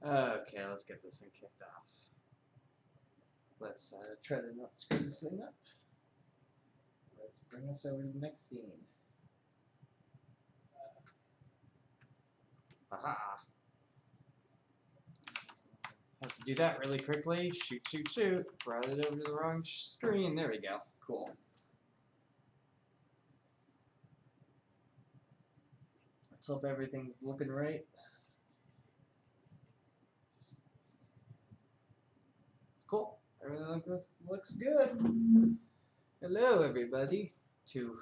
Okay, let's get this thing kicked off. Let's try to not screw this thing up. Let's bring us over to the next scene. Aha! Have to do that really quickly. Shoot, shoot, shoot. Brought it over to the wrong screen. There we go. Cool. Let's hope everything's looking right. Cool. Everything looks good. Hello, everybody. To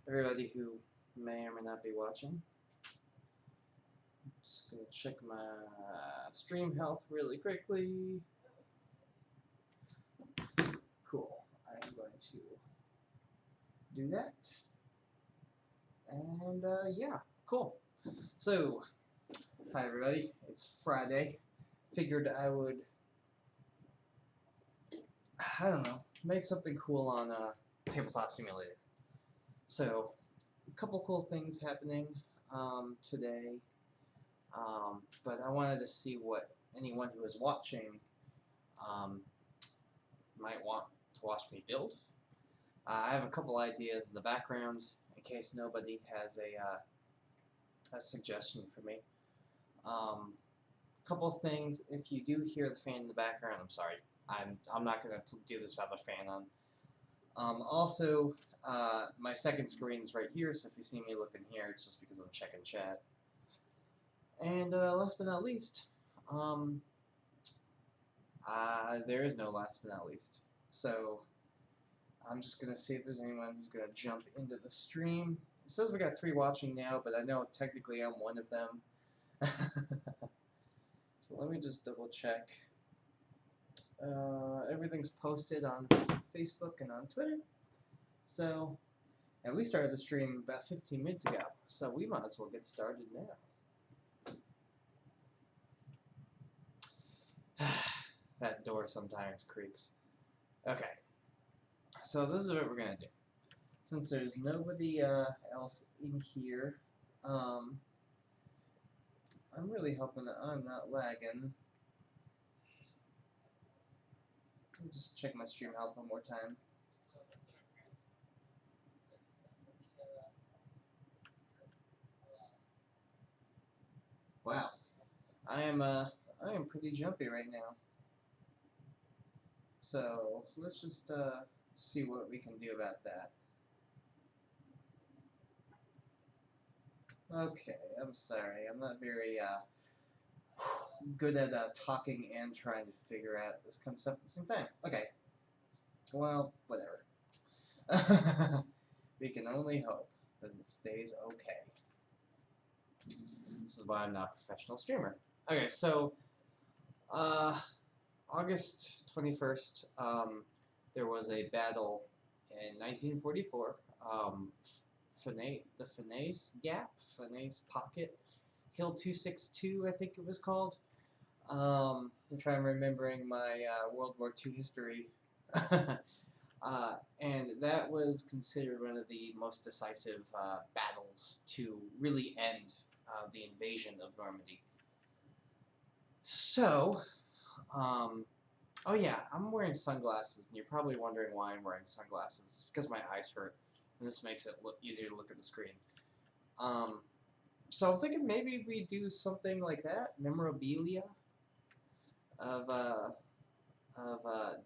everybody who may or may not be watching. Just gonna check my stream health really quickly. Cool. I'm going to do that. And yeah, cool. So, hi everybody. It's Friday. Figured I would, I don't know, make something cool on Tabletop Simulator. So, a couple cool things happening today. But I wanted to see what anyone who is watching might want to watch me build. I have a couple ideas in the background in case nobody has a suggestion for me. Couple things. If you do hear the fan in the background, I'm sorry. I'm not gonna do this without the fan on. Also, my second screen is right here, so if you see me looking here, it's just because I'm checking chat. And last but not least, there is no last but not least. So I'm just gonna see if there's anyone who's gonna jump into the stream. It says we got 3 watching now, but I know technically I'm one of them. So let me just double check. Everything's posted on Facebook and on Twitter. So, and we started the stream about 15 minutes ago, so we might as well get started now. That door sometimes creaks. Okay, so this is what we're gonna do. Since there's nobody else in here, I'm really hoping that I'm not lagging. Let me just check my stream health one more time. Wow, I am pretty jumpy right now. So let's just see what we can do about that. Okay, I'm sorry. I'm not very good at talking and trying to figure out this kind of stuff at the same time. Okay. Well, whatever. We can only hope that it stays okay. This is why I'm not a professional streamer. Okay, so August 21st, there was a battle in 1944. The Fanaise Gap, Fanaise Pocket, Hill 262, I think it was called. I'm trying remembering my World War II history. And that was considered one of the most decisive battles to really end the invasion of Normandy. So, oh yeah, I'm wearing sunglasses, and you're probably wondering why I'm wearing sunglasses. It's because my eyes hurt, and this makes it look easier to look at the screen. So I'm thinking maybe we do something like that, memorabilia of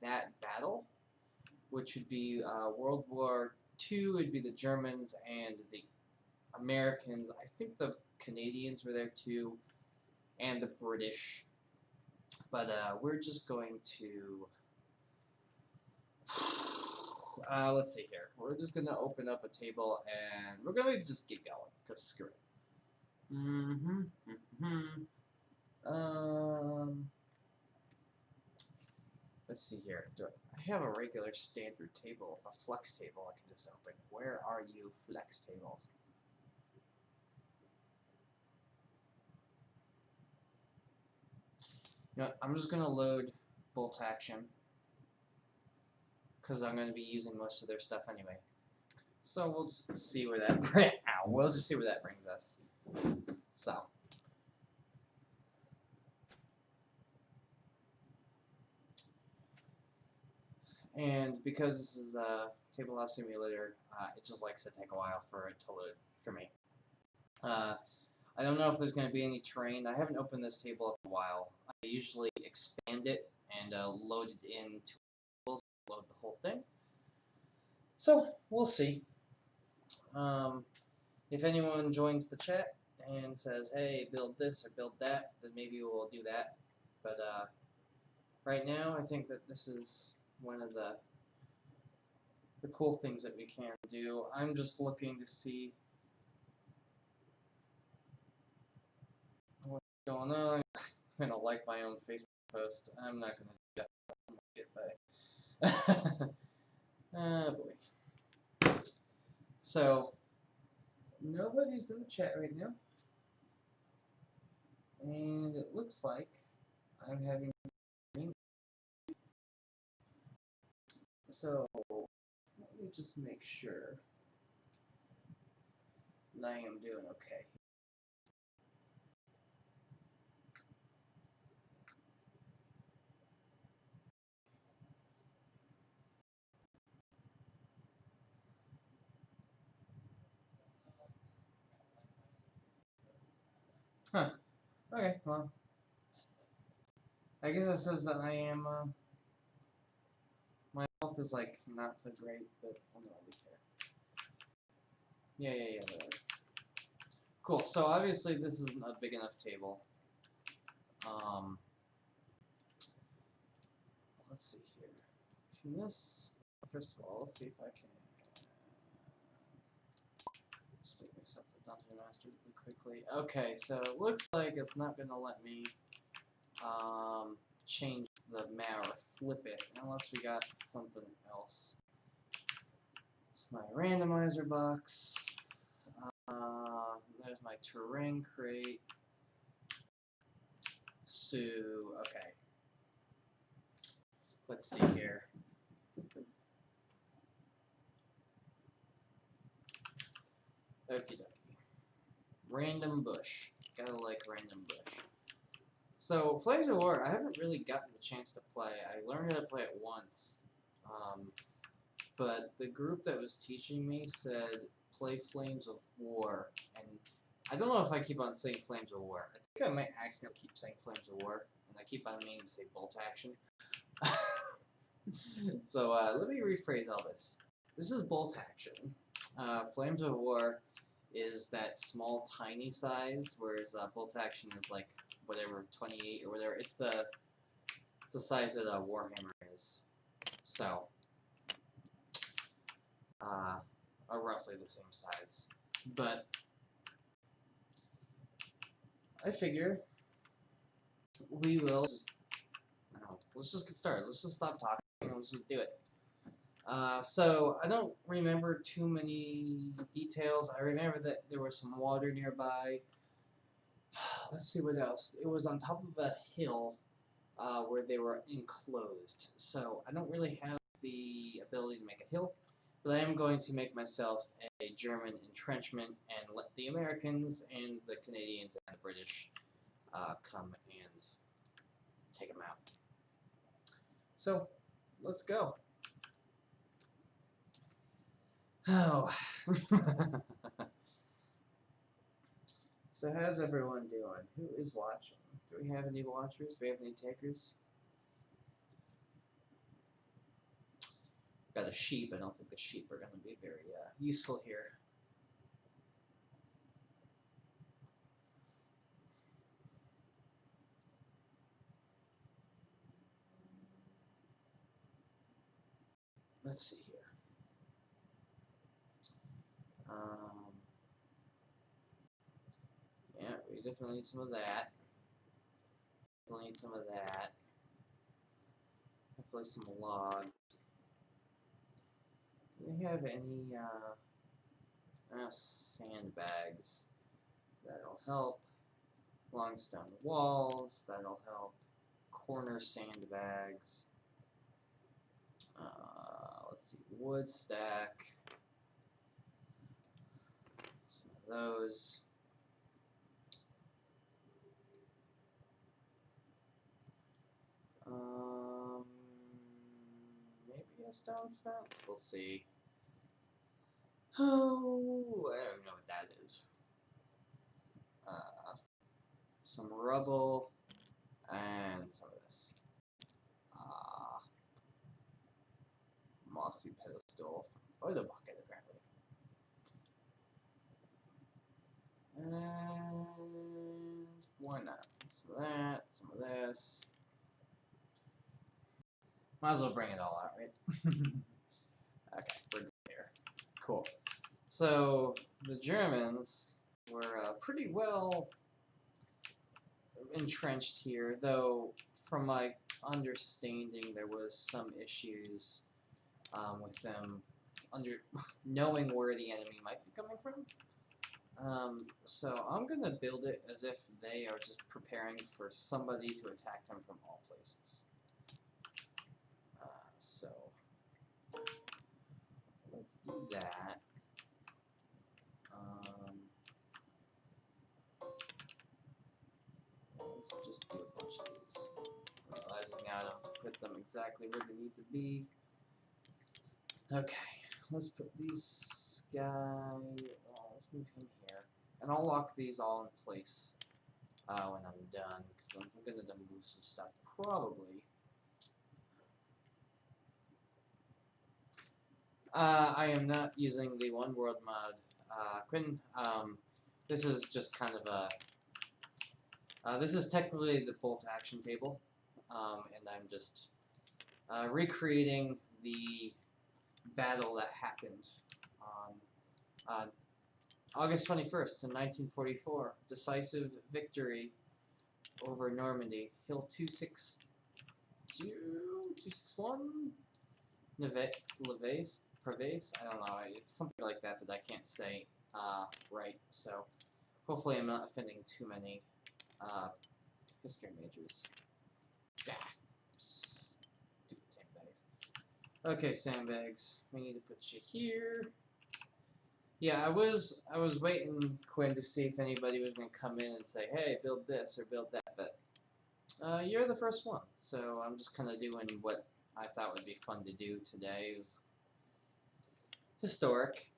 that battle, which would be World War II. Would be the Germans and the Americans. I think the Canadians were there too, and the British. But we're just going to let's see here. We're just gonna open up a table and we're gonna just get going, cause screw it. Let's see here. I have a regular standard table, a flex table I can just open. Where are you, flex table? You know what, I'm just gonna load bolt action because I'm gonna be using most of their stuff anyway. So we'll just see where that we'll just see where that brings us. So And because this is a tabletop simulator, it just likes to take a while for it to load for me. I don't know if there's going to be any terrain. I haven't opened this table up in a while. I usually expand it and load it into tables, load the whole thing. So we'll see. If anyone joins the chat and says, "Hey, build this or build that," then maybe we'll do that. But right now, I think that this is one of the cool things that we can do. I'm just looking to see what's going on. I'm gonna like my own Facebook post. I'm not gonna do that. But oh boy. So nobody's in the chat right now, and it looks like I'm having. So let me just make sure that I am doing okay. Huh. Okay, well. I guess it says that I am, my health is, like, not so great, but I don't really care. Yeah, whatever. Cool, so obviously this isn't a big enough table. Let's see here. Can this, first of all, let's see if I can just make myself a dungeon master really quickly. Okay, so it looks like it's not going to let me change the map or flip it unless we got something else. It's my randomizer box. There's my terrain crate. So, okay. Let's see here. Okie dokie. Random bush. Gotta like random bush. So, Flames of War, I haven't really gotten the chance to play. I learned how to play it once. But the group that was teaching me said, play Flames of War. And I don't know if I keep on saying Flames of War. I think I might accidentally keep saying Flames of War. And I keep on meaning to say Bolt Action. So let me rephrase all this. This is Bolt Action. Flames of War is that small, tiny size, whereas Bolt Action is like whatever 28 or whatever. It's the size that Warhammer is. So are roughly the same size. But I figure we will. Let's just get started. Let's just stop talking and let's just do it. So I don't remember too many details. I remember that there was some water nearby. Let's see what else. It was on top of a hill where they were enclosed. So I don't really have the ability to make a hill, but I am going to make myself a German entrenchment and let the Americans and the Canadians and the British come and take them out. So let's go. Oh. So how's everyone doing? Who is watching? Do we have any watchers? Do we have any takers? Got a sheep. I don't think the sheep are going to be very useful here. Let's see here. Yeah, we definitely need some of that. Definitely need some of that. Definitely some logs. Do we have any sandbags? That'll help. Long stone walls. That'll help. Corner sandbags. Let's see. Wood stack. Some of those. Maybe be a stone fence? We'll see. Oh, I don't know what that is. Some rubble and some of this. Mossy pedestal from Photo Bucket, apparently. And why not? Some of that, some of this. Might as well bring it all out, right? Okay, we're good here. Cool. So the Germans were pretty well entrenched here, though from my understanding there was some issues with them knowing where the enemy might be coming from. So I'm going to build it as if they are just preparing for somebody to attack them from all places. So let's do that. Let's just do a bunch of these. Realizing now I don't have to put them exactly where they need to be. Okay, let's put these guys. Let's move him here, and I'll lock these all in place when I'm done, because I'm gonna move some stuff probably. I am not using the One World mod, Quinn. This is just kind of a. This is technically the bolt action table, and I'm just recreating the battle that happened on August 21st in 1944. Decisive victory over Normandy. Hill 262, 261? Prevace? I don't know. It's something like that that I can't say right. So hopefully I'm not offending too many history majors. Yeah. Stupid sandbags. Okay, sandbags. We need to put you here. Yeah, I was waiting, Quinn, to see if anybody was gonna come in and say, "Hey, build this or build that," but you're the first one, so I'm just kind of doing what I thought would be fun to do today. It was historic.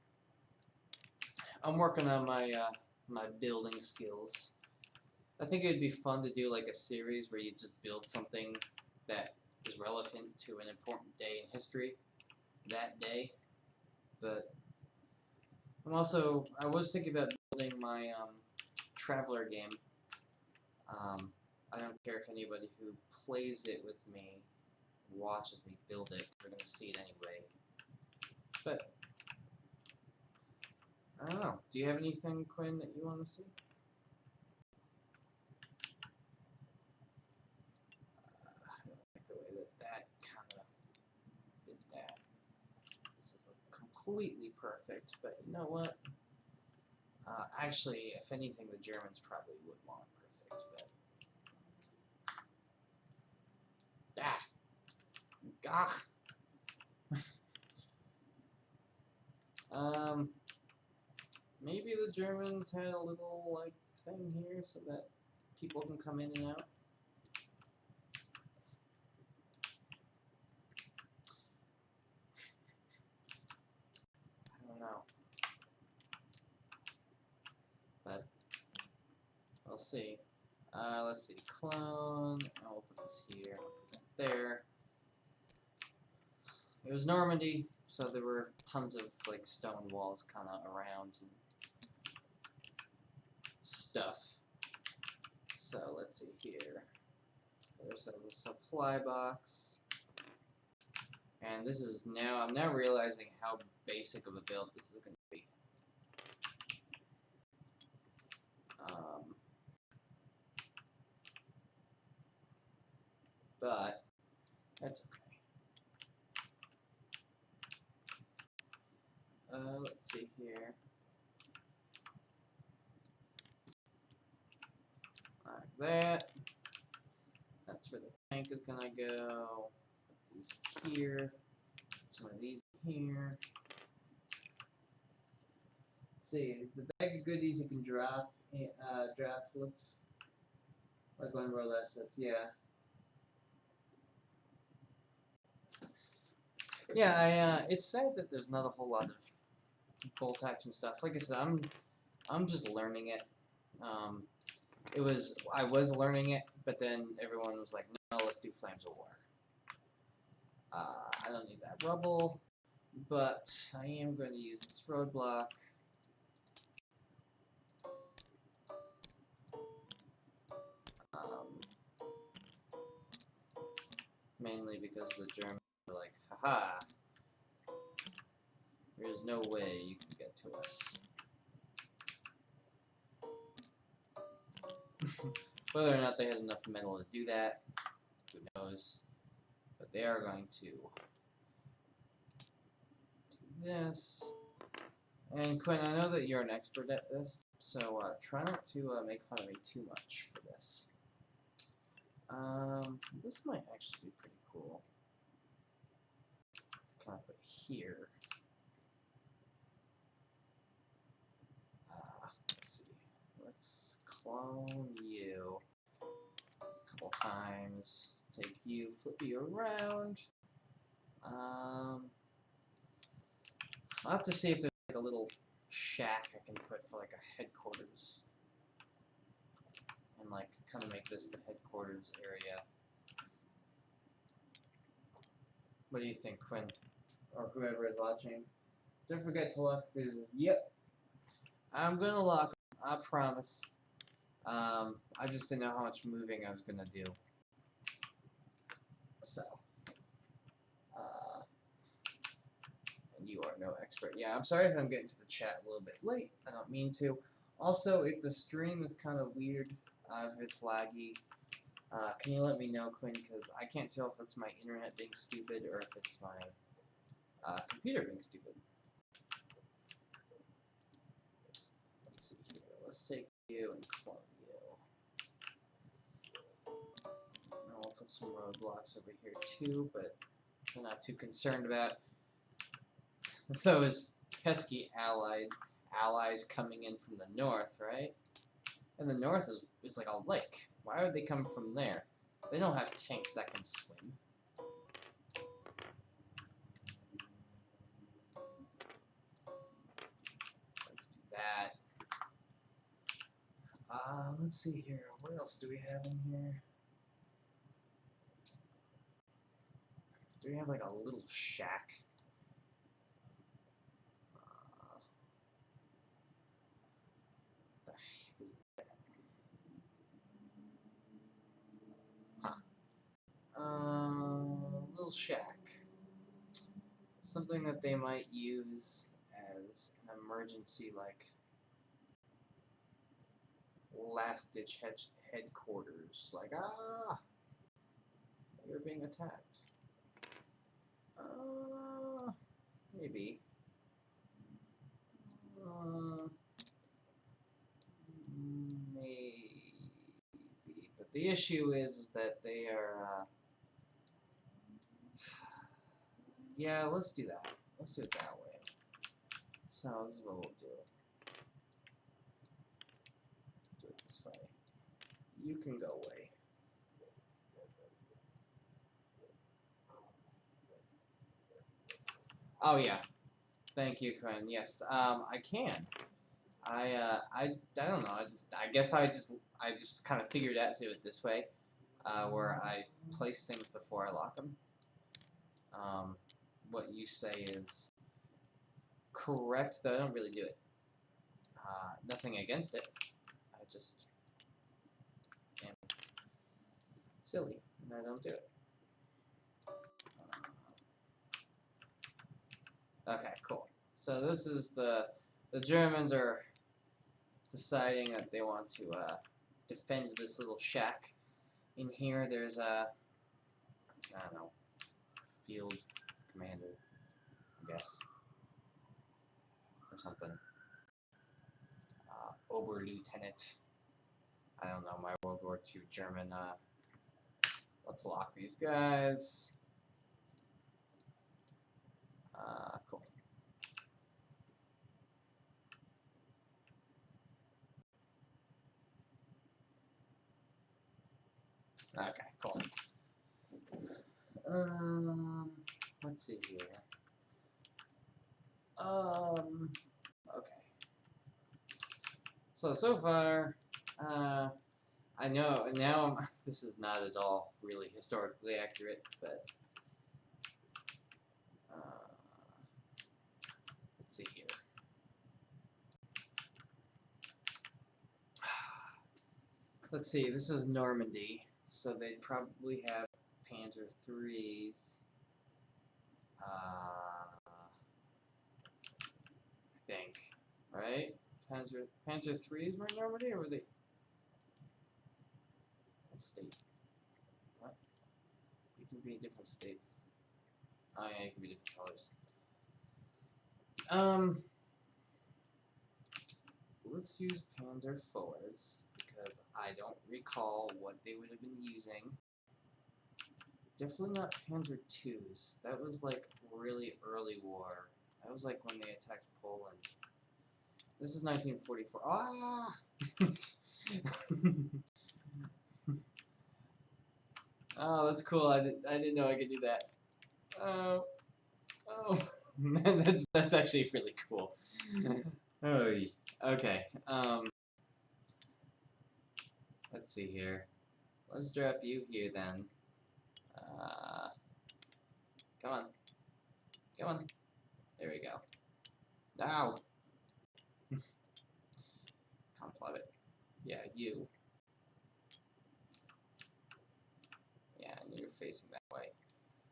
I'm working on my my building skills. I think it would be fun to do like a series where you just build something that is relevant to an important day in history that day. But I was thinking about building my Traveler game. I don't care if anybody who plays it with me watches me build it. We're going to see it anyway. But I don't know. Do you have anything, Quinn, that you want to see? I don't like the way that kind of did that. This is completely perfect, but you know what? Actually, if anything, the Germans probably would want it perfect, but maybe the Germans had a little like thing here so that people can come in and out. I don't know, but we'll see. Let's see, clone. I'll put this here. I'll put that there. It was Normandy, so there were tons of like stone walls kind of around and stuff. So let's see here. There's a supply box, and this is now. I'm now realizing how basic of a build this is going to be. But that's okay. Let's see here. Like that. That's where the tank is gonna go. Put these here. Put some of these here. Let's see, the bag of goodies you can drop. Looks like one roll assets. Yeah. Yeah, it's sad that there's not a whole lot of bolt action stuff. Like I said, I'm just learning it. I was learning it, but then everyone was like, no, let's do Flames of War. I don't need that rubble, but I am going to use this roadblock. Mainly because the Germans were like, haha, there's no way you can get to us. Whether or not they had enough metal to do that, who knows. But they are going to do this. And Quinn, I know that you're an expert at this, so try not to make fun of me too much for this. This might actually be pretty cool. To kind of put here. Let's see. Let's clone you a couple times. Take you, flip you around. I'll have to see if there's like a little shack I can put for like a headquarters. And like kind of make this the headquarters area. What do you think, Quinn? Or whoever is watching? Don't forget to lock this. Yep. I'm gonna lock them, I promise. I just didn't know how much moving I was gonna do. So. And you are no expert. Yeah, I'm sorry if I'm getting to the chat a little bit late. I don't mean to. Also, if the stream is kind of weird, if it's laggy, can you let me know, Quinn? Because I can't tell if it's my internet being stupid or if it's my computer being stupid. Let's see here. Let's take you and clone you. And we'll put some roadblocks over here too, but I'm not too concerned about those pesky allies coming in from the north, right? And the north is like a lake. Why would they come from there? They don't have tanks that can swim. Let's do that. Let's see here. What else do we have in here? Do we have like a little shack? What the heck is that? Little shack. Something that they might use as an emergency, like last-ditch headquarters. Like, you're being attacked. Maybe. Maybe. But the issue is that they are, yeah, let's do that. Let's do it that way. So this is what we'll do. Do it this way. You can go away. Oh yeah. Thank you, Corinne. Yes, I can. I don't know. I guess I just kind of figured out to do it this way, where I place things before I lock them. What you say is correct, though I don't really do it. Nothing against it. I just am silly and I don't do it. Okay, cool. So this is the Germans are deciding that they want to defend this little shack. In here, there's a I don't know, field commander, I guess, or something. Oberlieutenant. I don't know my World War II German. Let's lock these guys. Cool. Okay, cool. let's see here. Okay. So far, I know now this is not at all really historically accurate, but let's see here. Let's see, this is Normandy, so they'd probably have Panzer IIIs. I think, right? Panzer IIIs were in Normandy, or were they? What state? What? You can be in different states. Oh yeah, you can be different colors. Let's use Panzer IVs because I don't recall what they would have been using. Definitely not Panzer IIs. That was like really early war. That was like when they attacked Poland. This is 1944. Ah! Oh, that's cool. I didn't know I could do that. Oh, that's actually really cool. Oh, okay. Let's see here. Let's drop you here then. Come on. Come on. There we go. Now. Conflab it. Yeah, you. Yeah, and you're facing that way.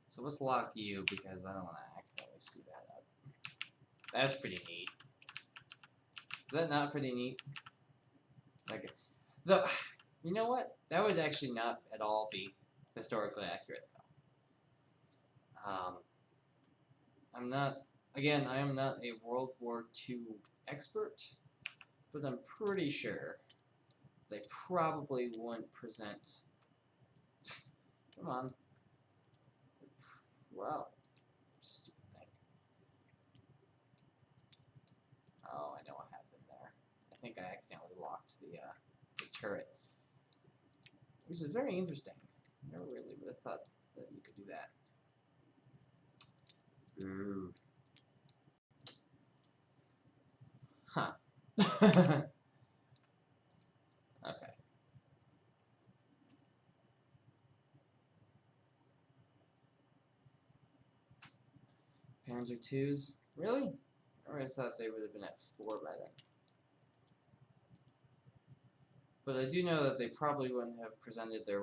So let's lock you because I don't want to accidentally screw that up. That's pretty neat. Is that not pretty neat? Like, you know what? That would actually not at all be historically accurate, though. I'm not. Again, I am not a World War II expert, but I'm pretty sure they probably wouldn't present. Come on. Wow. Stupid thing. Oh, I know what happened there. I think I accidentally locked the turret. Which is very interesting. I never really would have thought that you could do that. Ooh. Huh. Okay. Panzer IIs? Really? I really thought they would have been at 4 by then. But I do know that they probably wouldn't have presented their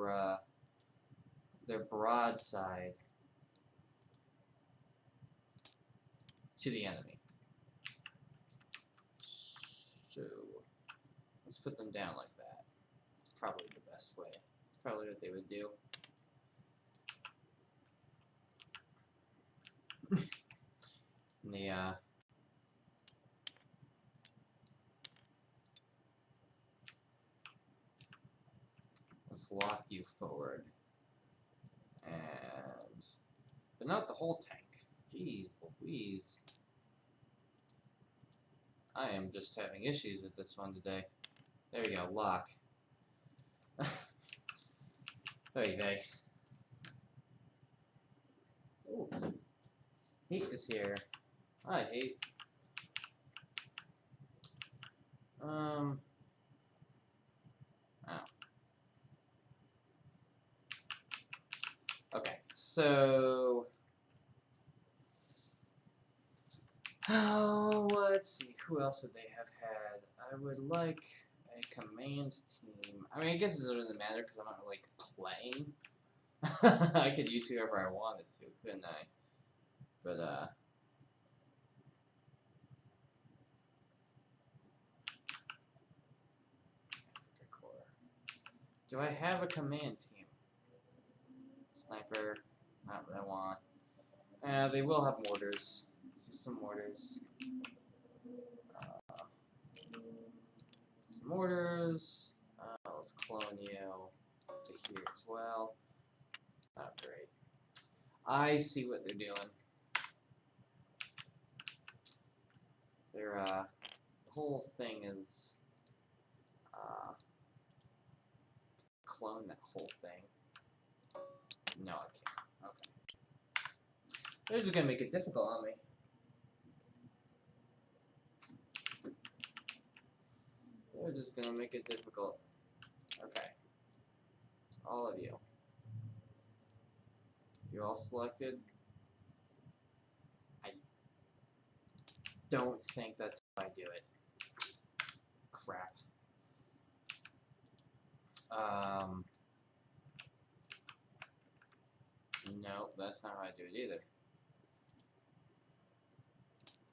broadside to the enemy. So let's put them down like that. It's probably the best way. It's probably what they would do. And the let's lock you forward. And but not the whole tank. Jeez Louise. I am just having issues with this one today. There we go, lock. Okay. Ooh. Hate is here. Hi, Hate. Ow. Okay, so let's see, who else would they have had? I would like a command team. I mean, I guess it doesn't really matter because I'm not like playing. I could use whoever I wanted to, couldn't I? But do I have a command team? Sniper, not what I want. They will have mortars. Let's do some mortars. Some mortars. Let's clone you to here as well. Not great. I see what they're doing. Their the whole thing is clone that whole thing. No, I can't. Okay. They're just gonna make it difficult on me. They're just gonna make it difficult. Okay. All of you. You all selected? I don't think that's how I do it. Crap. No, that's not how I do it either.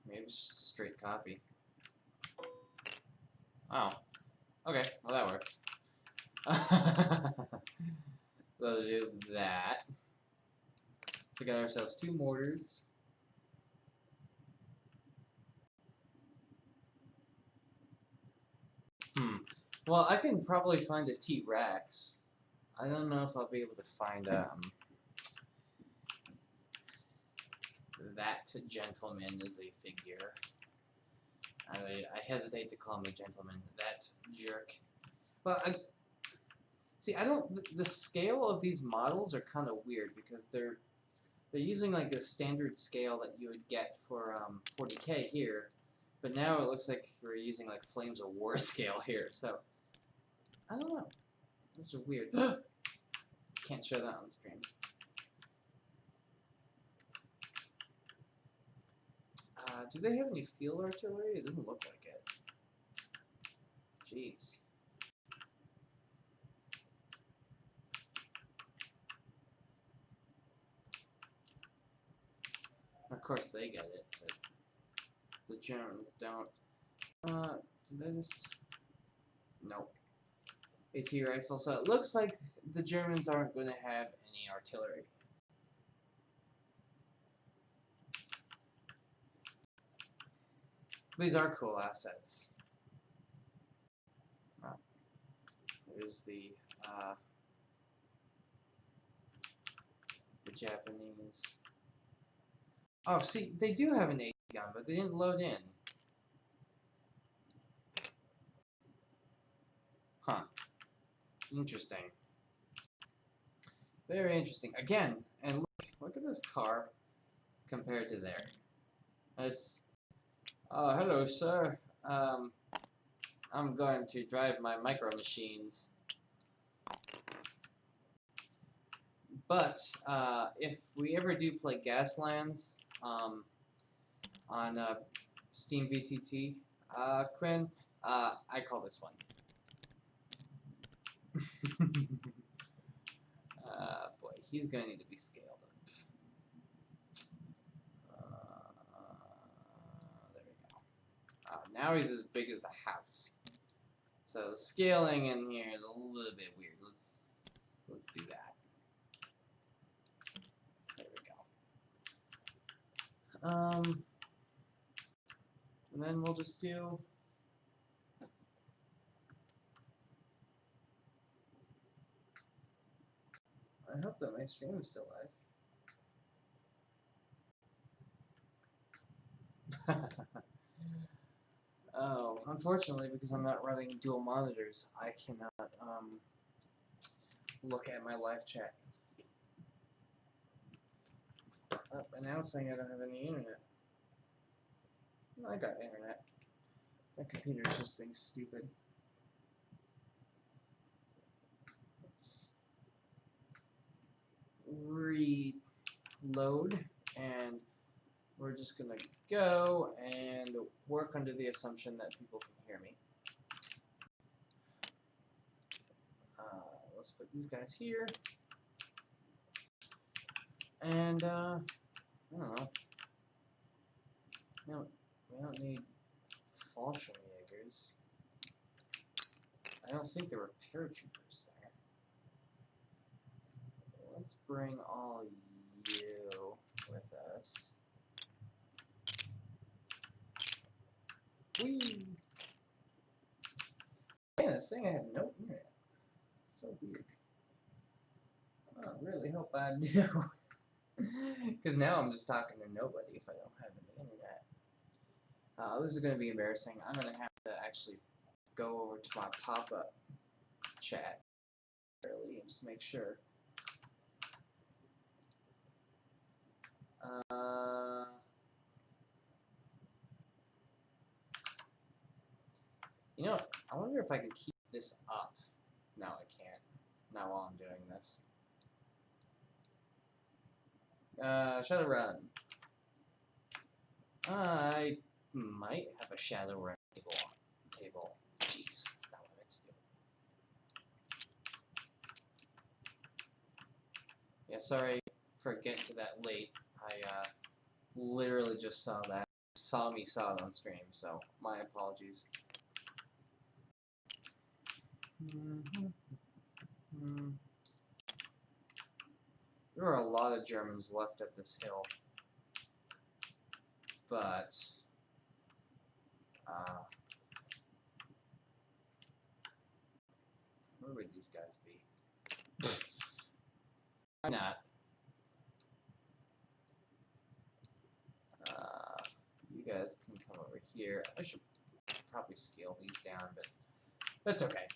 Maybe it's just a straight copy. Oh. Okay, well that works. We'll do that. We got ourselves 2 mortars. Well, I can probably find a T-Rex. I don't know if I'll be able to find that gentleman is a figure. I hesitate to call him a gentleman. That jerk. Well, see, I don't. The scale of these models are kind of weird because they're using like the standard scale that you would get for 40K here, but now it looks like we're using like Flames of War scale here. So I don't know. This is weird. Can't show that on the screen. Do they have any field artillery? It doesn't look like it. Jeez. Of course they get it, but the Germans don't. Did they just... Nope. AT rifle. So it looks like the Germans aren't going to have any artillery. These are cool assets. Oh. There's the Japanese. Oh, see, they do have an AT gun, but they didn't load in. Huh. Interesting. Very interesting. Again, and look at this car compared to there. It's... hello, sir. I'm going to drive my micro machines. But if we ever do play Gaslands on Steam VTT, Quinn, I call this one. Boy, he's going to need to be scaled up. There we go. Now he's as big as the house. So the scaling in here is a little bit weird. Let's do that. There we go. And then we'll just do... I hope that my stream is still live. Oh, unfortunately, because I'm not running dual monitors, I cannot look at my live chat. Announcing I don't have any internet. No, I got internet. My computer is just being stupid. Let's reload, and we're just gonna go and work under the assumption that people can hear me. Let's put these guys here, and I don't know. We don't need Fallschirmjägers. I don't think there were paratroopers there. Let's bring all you with us. Whee! Man, this thing I have no internet. It's so weird. I really hope I do. Because now I'm just talking to nobody if I don't have any internet. This is going to be embarrassing. I'm going to have to actually go over to my pop-up chat early and just make sure. You know what? I wonder if I can keep this up. No, I can't. Not while I'm doing this. Shadowrun. I might have a Shadowrun table. Jeez, that's not what I meant to do. Yeah, sorry for getting to that late. I literally just saw that. Saw it on stream, so my apologies. There are a lot of Germans left at this hill, but where would these guys be? Why not? You guys can come over here. I should probably scale these down, but that's okay.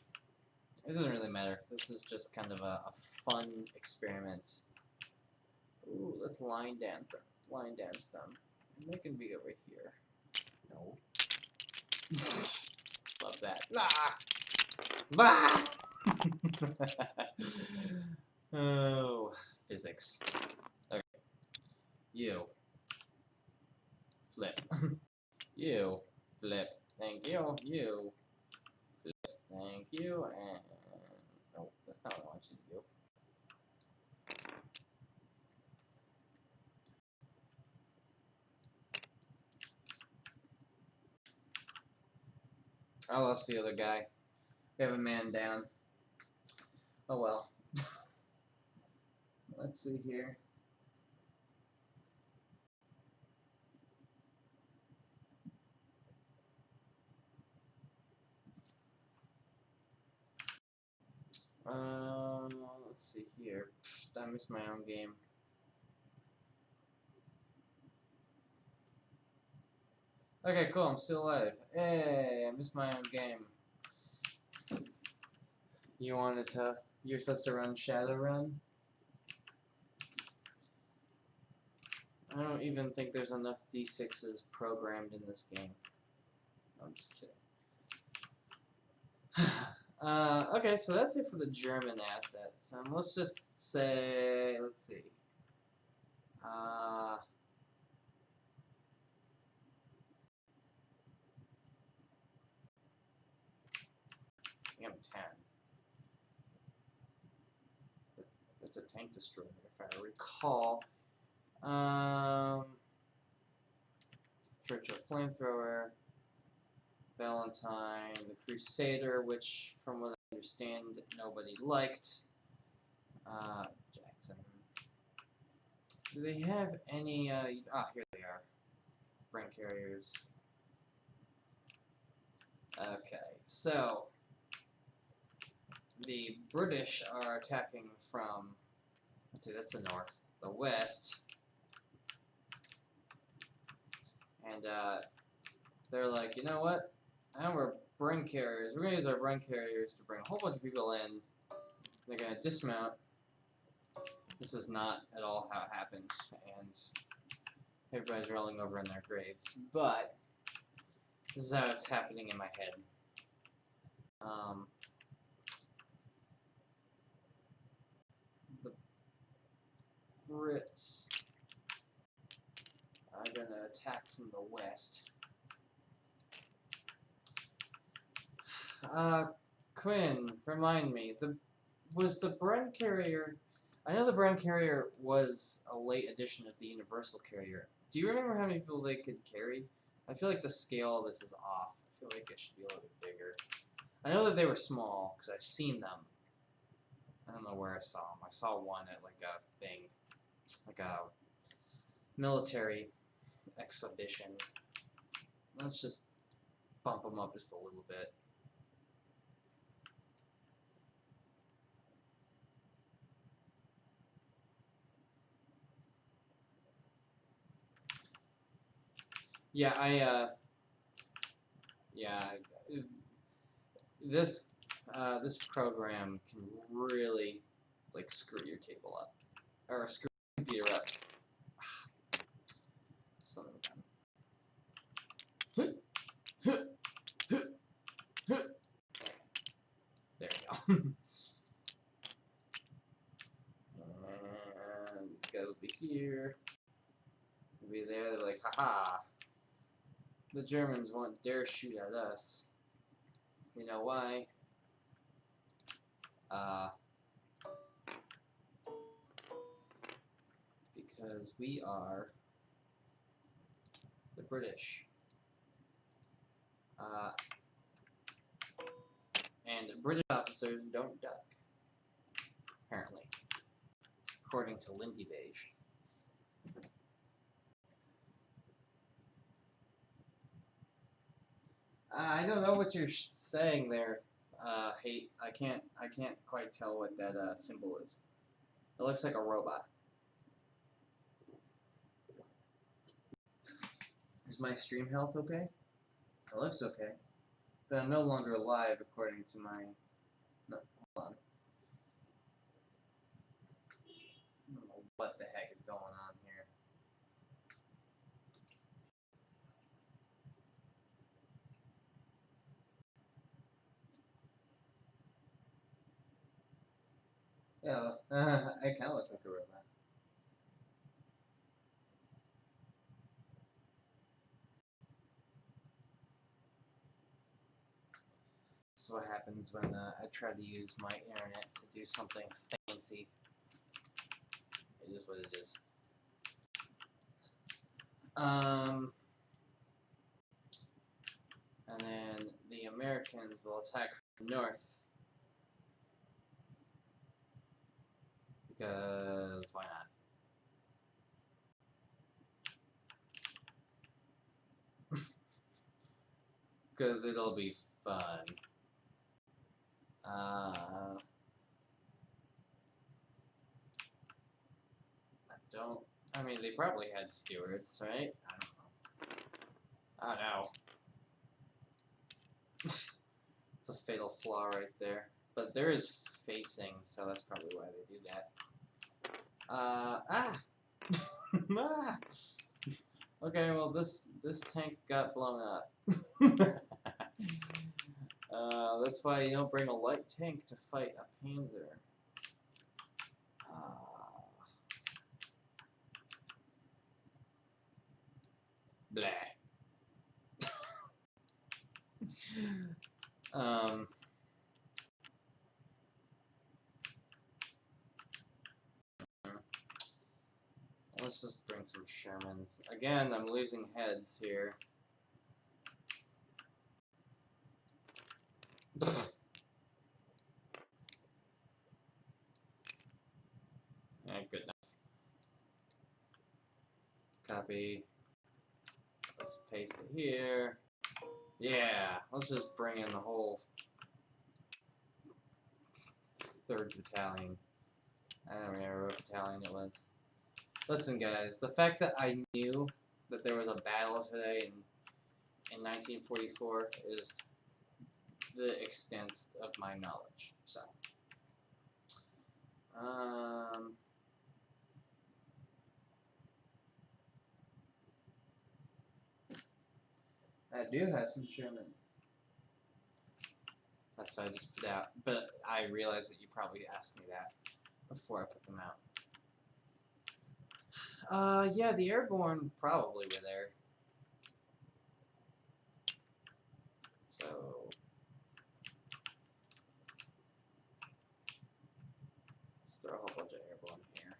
It doesn't really matter. This is just kind of a fun experiment. Ooh, let's line dance them. And they can be over here. No. Love that. Ah! Oh, physics. Okay. You. Flip. You. Flip. Thank you. You. Flip. Thank you. And... no, that's not what I want you to do. I lost the other guy. We have a man down. Oh well. Let's see here. Let's see here. I missed my own game. Okay, cool. I'm still alive. Hey, I missed my own game. You wanted to? You're supposed to run Shadowrun? I don't even think there's enough D6s programmed in this game. I'm just kidding. Okay, so that's it for the German assets. Let's just say, let's see. I'm 10. That's a tank destroyer, if I recall. Churchill Flamethrower, Valentine, the Crusader, which, from what I understand, nobody liked. Jackson. Do they have any, here they are. Brain carriers. Okay, so the British are attacking from, let's see, that's the north, the west, and they're like, you know what? Now we're brain carriers. We're gonna use our brain carriers to bring a whole bunch of people in. They're gonna dismount. This is not at all how it happened, and everybody's rolling over in their graves. But this is how it's happening in my head. The Brits are gonna attack from the west. Quinn, remind me, was the Bren carrier? I know the Bren carrier was a late edition of the Universal carrier. Do you remember how many people they could carry? I feel like the scale of this is off. I feel like it should be a little bit bigger. I know that they were small because I've seen them. I don't know where I saw them. I saw one at like a thing, like a military exhibition. Let's just bump them up just a little bit. Yeah, this program can really like screw your table up, or screw your computer up. something done. There we go. And go over here. Be there. They're like, haha. The Germans won't dare shoot at us. You know why? Because we are the British. And British officers don't duck, apparently, according to Lindy Beige. I don't know what you're saying there, Hate. I can't quite tell what that symbol is. It looks like a robot. Is my stream health okay? It looks okay. But I'm no longer alive according to my... No, hold on. I don't know what the heck is going on here. Yeah, I kind of look like a robot. This is what happens when I try to use my internet to do something fancy. It is what it is. And then the Americans will attack from the north. Because why not? Because it'll be fun. I mean, they probably had stewards, right? I don't know. Oh no. It's a fatal flaw right there. But there is facing, so that's probably why they do that. Ah! Okay, well this tank got blown up. That's why you don't bring a light tank to fight a panzer. Blah. Let's just bring some Shermans. Again, I'm losing heads here. Yeah, good enough. Copy. Let's paste it here. Yeah, let's just bring in the whole 3rd Battalion. I don't remember what battalion it was. Listen, guys, the fact that I knew that there was a battle today in 1944 is the extent of my knowledge. So, I do have some Shermans. That's what I just put out. But I realized that you probably asked me that before I put them out. Yeah, the airborne probably were there. So, let's throw a whole bunch of airborne here.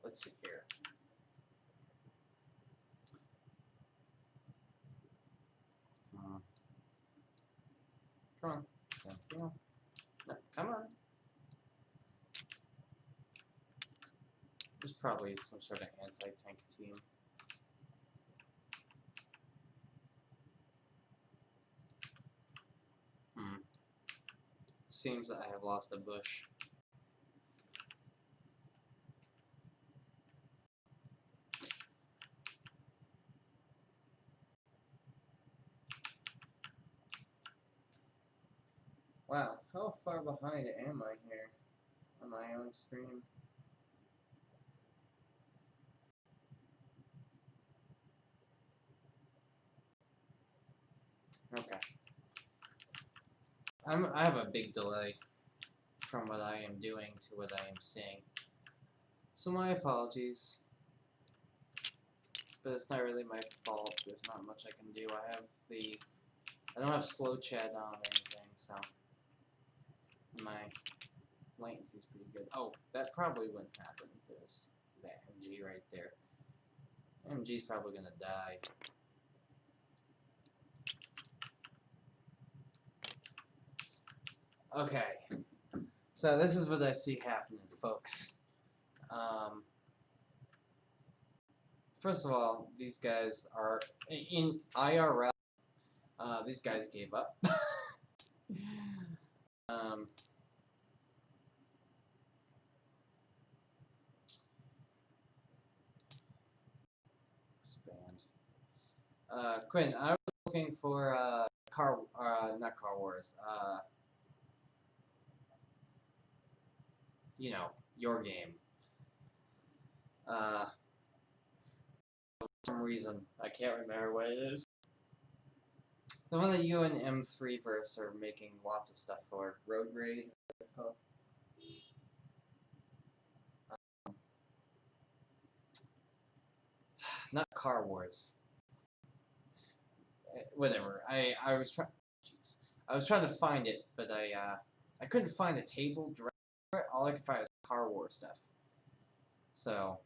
Let's see here. Come on. Thank you. No, come on. There's probably some sort of anti-tank team. Seems that I have lost a bush. Wow, how far behind am I here? on my own stream. Okay. I have a big delay from what I am doing to what I am seeing. So my apologies. But it's not really my fault. There's not much I can do. I don't have slow chat on or anything, so my latency's pretty good. Oh, that probably wouldn't happen if there's that MG right there. MG's probably gonna die. Okay, so this is what I see happening, folks. First of all, these guys are in IRL. These guys gave up. Expand. Quinn, I was looking for not Car Wars. You know, your game. For some reason, I can't remember what it is. The one that you and M3verse are making lots of stuff for. Road Raid, it's called. Not Car Wars. Whatever. I was trying. Jeez. I was trying to find it, but I couldn't find a table direct for it. All I could find was Car Wars stuff. So.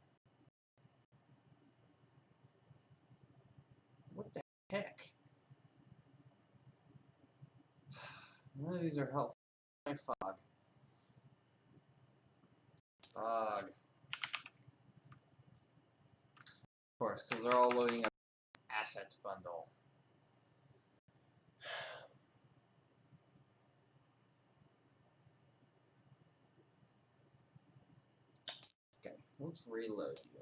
What the heck? None of these are helpful. My fog. Fog. Of course, because they're all loading up asset bundle. Okay, let's reload you.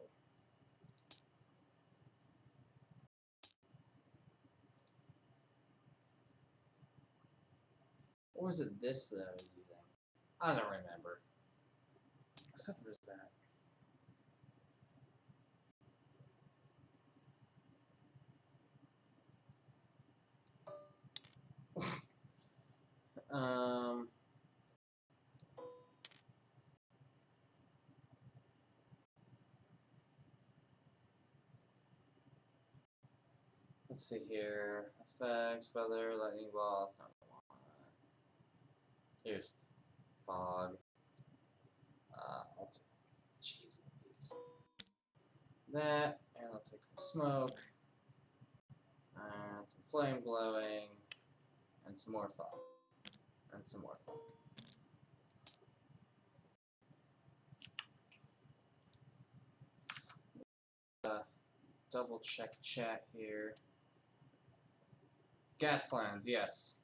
Or was it this that I was using? I don't remember. I thought there was that. Let's see here. Effects, weather, lightning bolts. No, here's fog. I'll cheese these. That, and I'll take some smoke, and some flame glowing, and some more fog, and some more fog. Double check chat here. Gaslands, yes.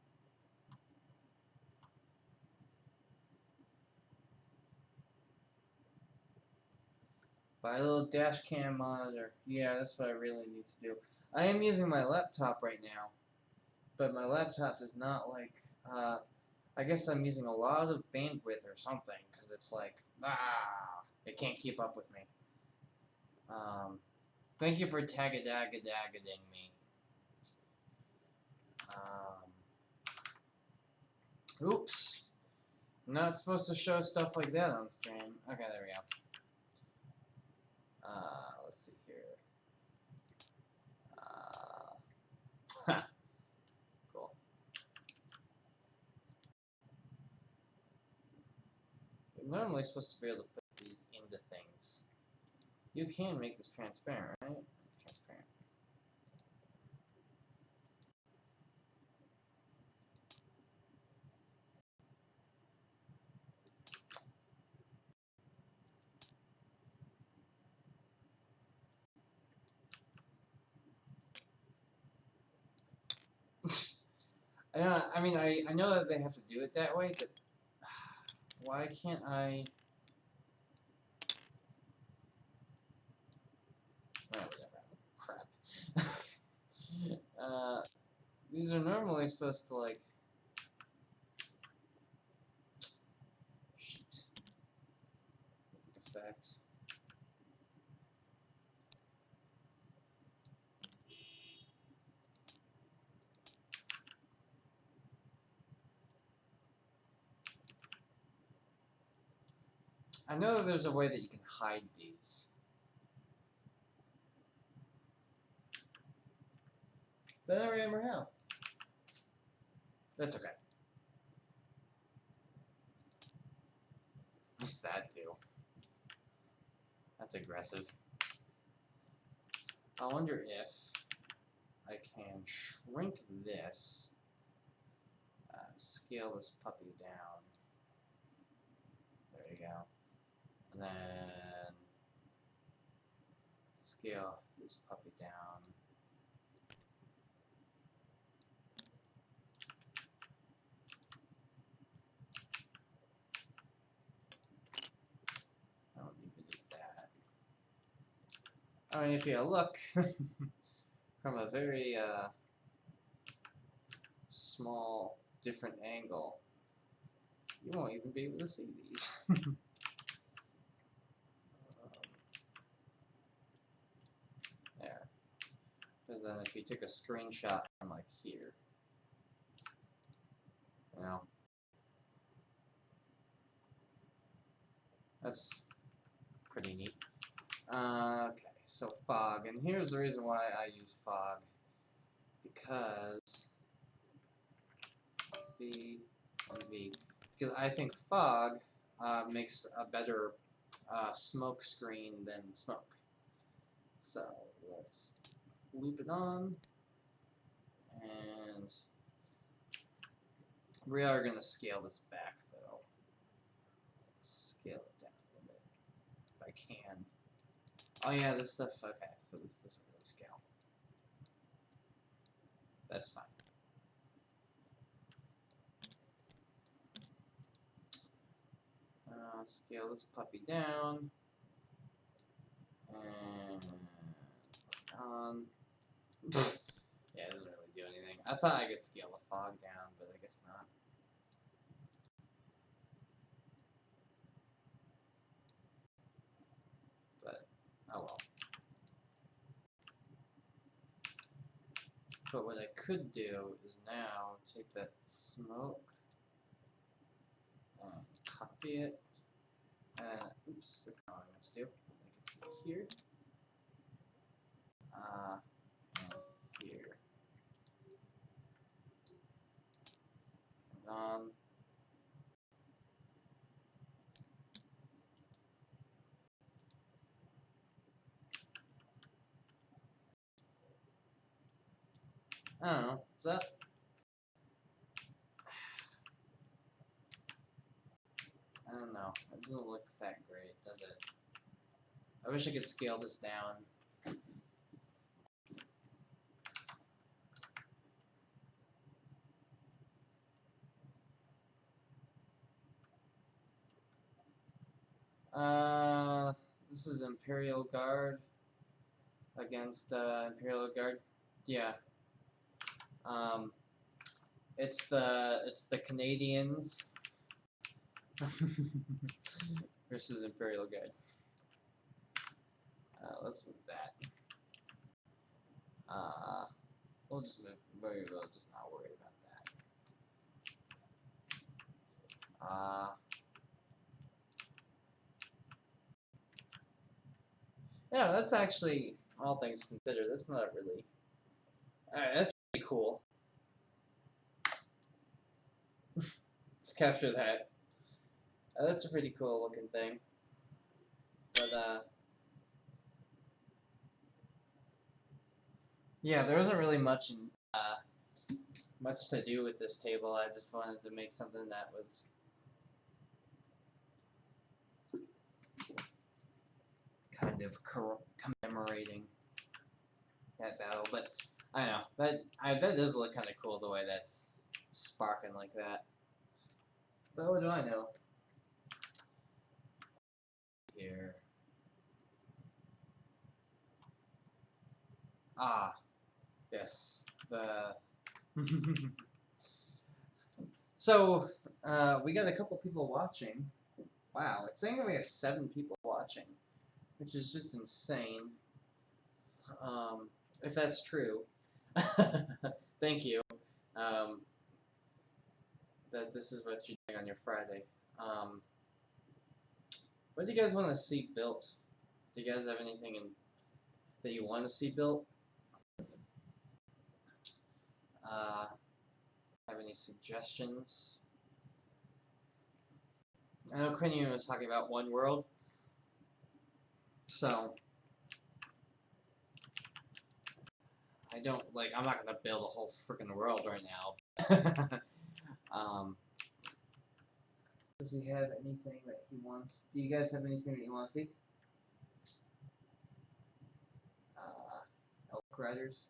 Buy a little dash cam monitor. Yeah, that's what I really need to do. I am using my laptop right now, but my laptop is not like, I guess I'm using a lot of bandwidth or something, because it's like, it can't keep up with me. Thank you for tagadagadagading me. Oops. I'm not supposed to show stuff like that on stream. Okay, there we go. Let's see here. Cool. You're normally supposed to be able to put these into things. You can make this transparent, right? Transparent. I know that they have to do it that way, but why can't I? Oh, whatever. Crap. These are normally supposed to, like, shoot. I know that there's a way that you can hide these. But I don't remember how. That's okay. What's that do? That's aggressive. I wonder if I can shrink this, scale this puppy down. There you go. And then scale this puppy down. I don't need to do that. I mean, if you look from a very small, different angle, you won't even be able to see these. There. Because then if you took a screenshot from like here, you know, that's pretty neat. Okay, so fog, and here's the reason why I use fog, because V and V, because I think fog makes a better smoke screen than smoke. So let's loop it on, and we are going to scale this back though. Scale it down a little bit if I can. Oh yeah, this stuff, okay, so this doesn't really scale. That's fine. Scale this puppy down, and on. Yeah, it doesn't really do anything. I thought I could scale the fog down, but I guess not. But, oh well. But what I could do is now take that smoke and copy it. And, oops, that's not what I meant to do. Make it here. And here. And on. I don't know. Is that? I don't know. It doesn't look that great, does it? I wish I could scale this down. This is Imperial Guard against Imperial Guard. Yeah. It's the Canadians versus Imperial Guard. Let's move that. We'll just move. We'll just not worry about that. Yeah, that's actually, all things considered, that's not really. Alright, that's pretty cool. Let's capture that. That's a pretty cool looking thing. But, yeah, there wasn't really much to do with this table. I just wanted to make something that was kind of commemorating that battle. But I don't know, that does look kind of cool the way that's sparking like that. But what do I know? Here. Ah, yes. So, we got a couple people watching. Wow, it's saying that we have 7 people watching, which is just insane. If that's true, thank you. That this is what you're doing on your Friday. What do you guys want to see built? Do you guys have anything that you want to see built? Have any suggestions? I know Cranium was talking about one world, so I'm not gonna build a whole freaking world right now. Does he have anything that he wants? Do you guys have anything that you want to see? Elk Riders.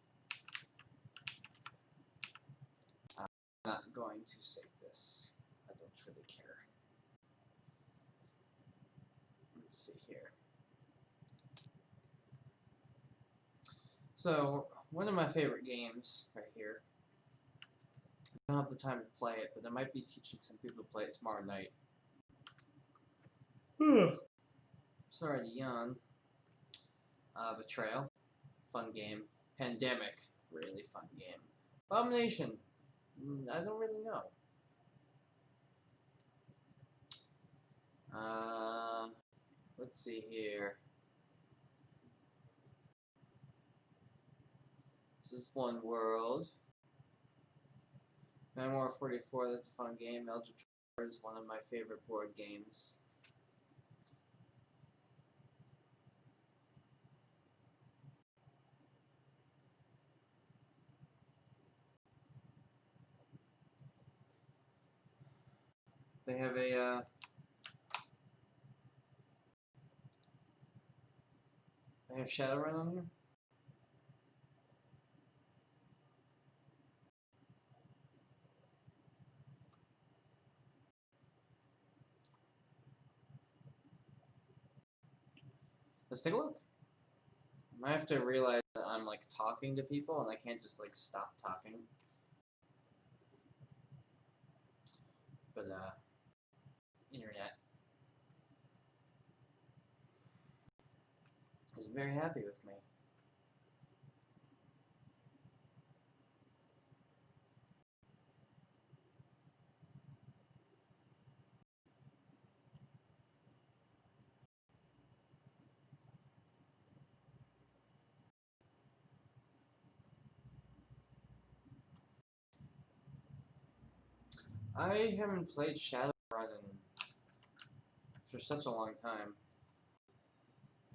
I'm not going to save this. I don't really care. Let's see here. So, one of my favorite games right here. I don't have the time to play it, but I might be teaching some people to play it tomorrow night. Sorry to yawn. Betrayal. Fun game. Pandemic. Really fun game. Abomination. I don't really know. Let's see here. This is one world. Memoir 44, that's a fun game. Eldritch Horror is one of my favorite board games. They have a they have Shadowrun on here. Let's take a look. I have to realize that I'm like talking to people and I can't just like stop talking. But internet is very happy with me. I haven't played Shadowrun for such a long time.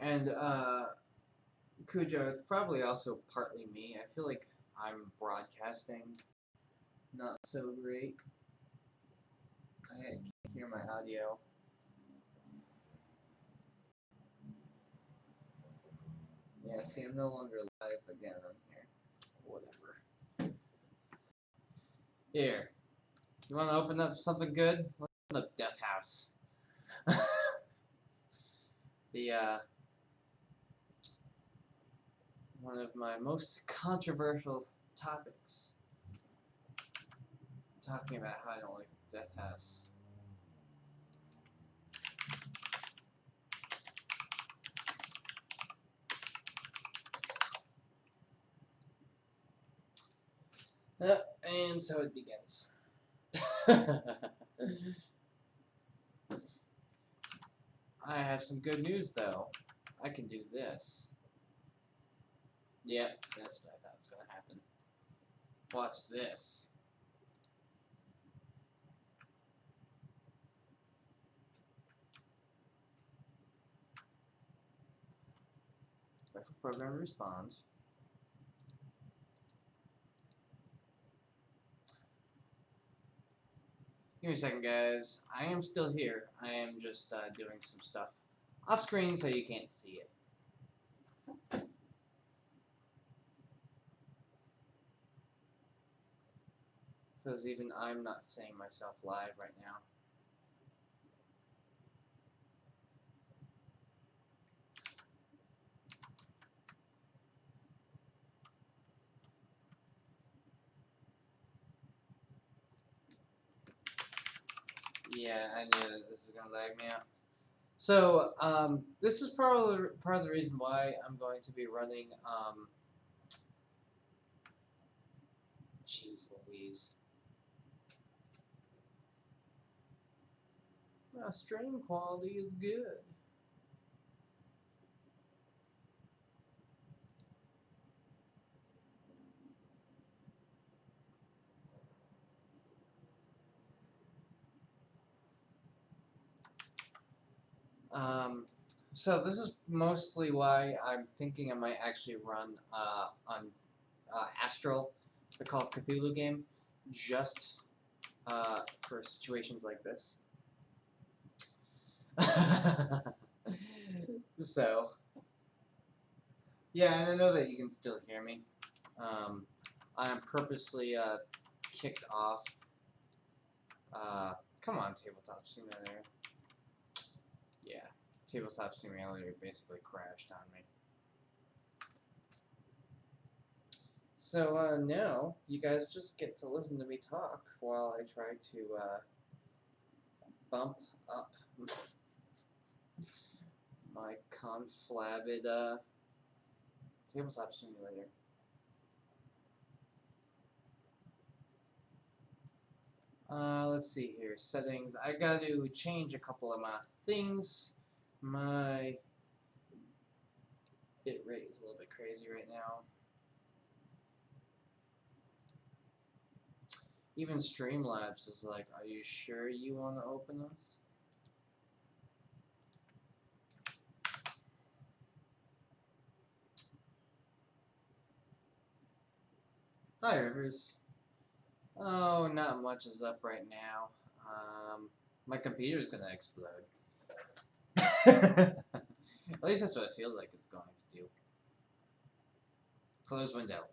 And Cujo, it's probably also partly me. I feel like I'm broadcasting not so great. I can't hear my audio. Yeah, see, I'm no longer live again on here. Whatever. Here. You want to open up something good? Let's open up Death House. The, one of my most controversial topics. Talking about how I don't like Death House. And so it begins. I have some good news, though. I can do this. Yep, that's what I thought was going to happen. Watch this. Wait for program to respond. Give me a second, guys. I am still here. I am just doing some stuff off screen so you can't see it. Because even I'm not seeing myself live right now. Yeah, I knew that this was going to lag me out. So, this is probably part of the reason why I'm going to be running, jeez Louise. Stream quality is good. So this is mostly why I'm thinking I might actually run on Astral, the Call of Cthulhu game, just for situations like this. So, yeah, and I know that you can still hear me. I am purposely kicked off. Come on, Tabletop Simulator. Yeah, Tabletop Simulator basically crashed on me. So now you guys just get to listen to me talk while I try to bump up my conflabbed Tabletop Simulator. Let's see here. Settings. I got to change a couple of my things. My bit rate is a little bit crazy right now. Even Streamlabs is like, are you sure you want to open this? Hi, Rivers. Oh, not much is up right now. My computer's gonna explode. At least that's what it feels like it's going to do. Close window.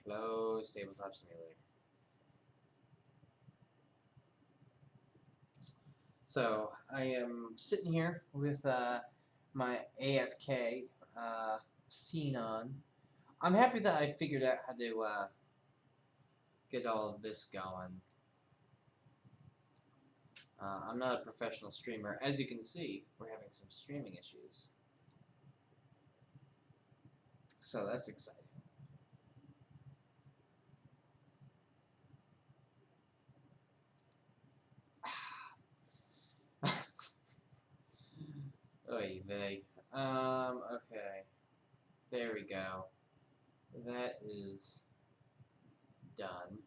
Close Tabletop Simulator. So I am sitting here with my AFK scene on. I'm happy that I figured out how to get all of this going. I'm not a professional streamer. As you can see, we're having some streaming issues. So that's exciting. Oy vey. Okay. There we go. That is done.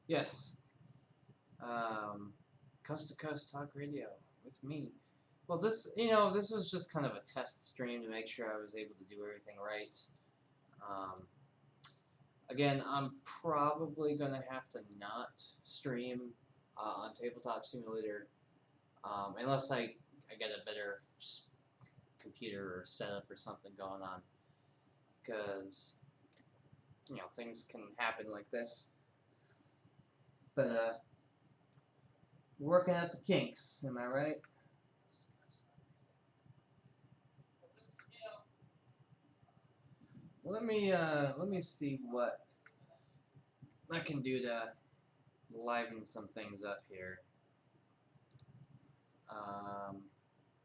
Yes. Coast to Coast Talk Radio with me. Well, this was just kind of a test stream to make sure I was able to do everything right. Again, I'm probably going to have to not stream on Tabletop Simulator unless I get a better computer or setup or something going on, because things can happen like this. But working out the kinks, am I right? Let me see what I can do to liven some things up here.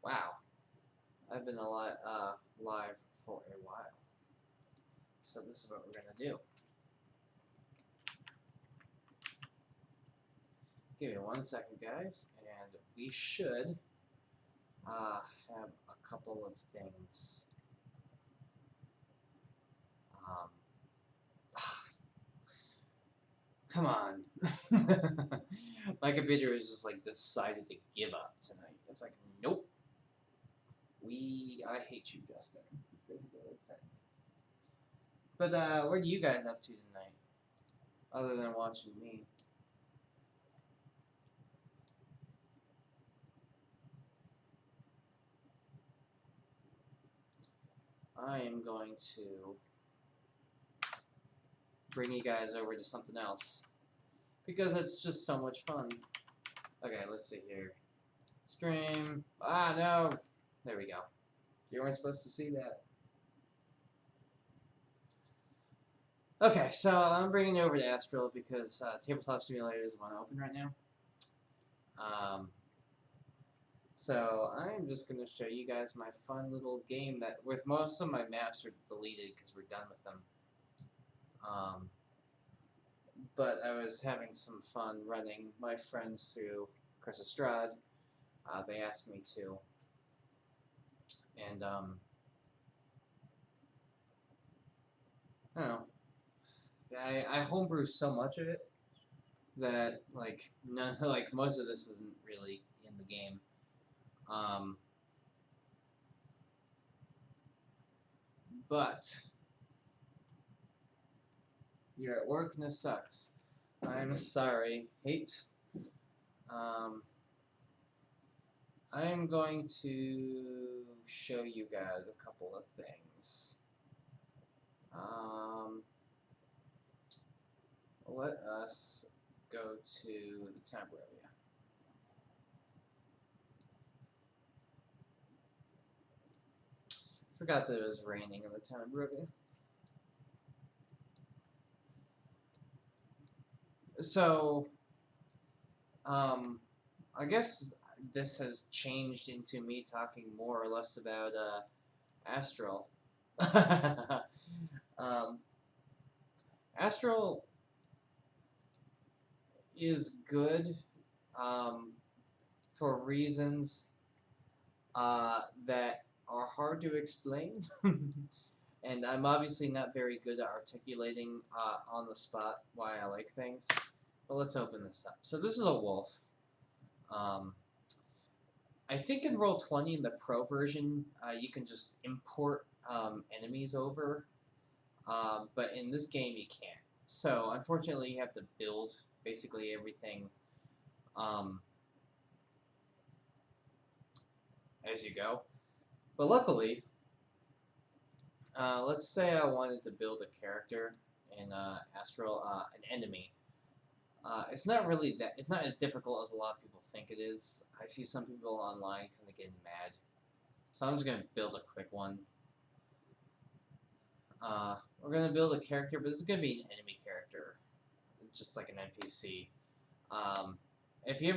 Wow, I've been live for a while, so this is what we're gonna do. Give me 1 second, guys, and we should have a couple of things. Come on. My computer is just like decided to give up tonight. It's like, nope. I hate you, Justin. That's basically what it's saying. But what are you guys up to tonight? Other than watching me? I am going to bring you guys over to something else, because it's just so much fun. Okay, let's see here. Stream. Ah, no. There we go. You weren't supposed to see that. Okay, so I'm bringing you over to Astral because Tabletop Simulator doesn't want to open right now. So I'm just going to show you guys my fun little game that, with most of my maps are deleted because we're done with them. But I was having some fun running my friends through Chris Estrade. They asked me to. And I don't know. I homebrew so much of it that like none like most of this isn't really in the game. Um, but you're at work and it sucks. I'm sorry. Hate. Um, I'm going to show you guys a couple of things. Um, let us go to the tablet area. Forgot that it was raining in the town of Brivia. So, I guess this has changed into me talking more or less about Astral. um, Astral is good for reasons that are hard to explain. And I'm obviously not very good at articulating on the spot why I like things. But let's open this up. So this is a wolf. Um, I think in Roll20 in the Pro version, you can just import enemies over, but in this game you can't. So unfortunately, you have to build basically everything as you go. But luckily, let's say I wanted to build a character in Astral, an enemy. It's not really that. It's not as difficult as a lot of people think it is. I see some people online kind of getting mad, so I'm just gonna build a quick one. We're gonna build a character, but this is gonna be an enemy character, just like an NPC. If you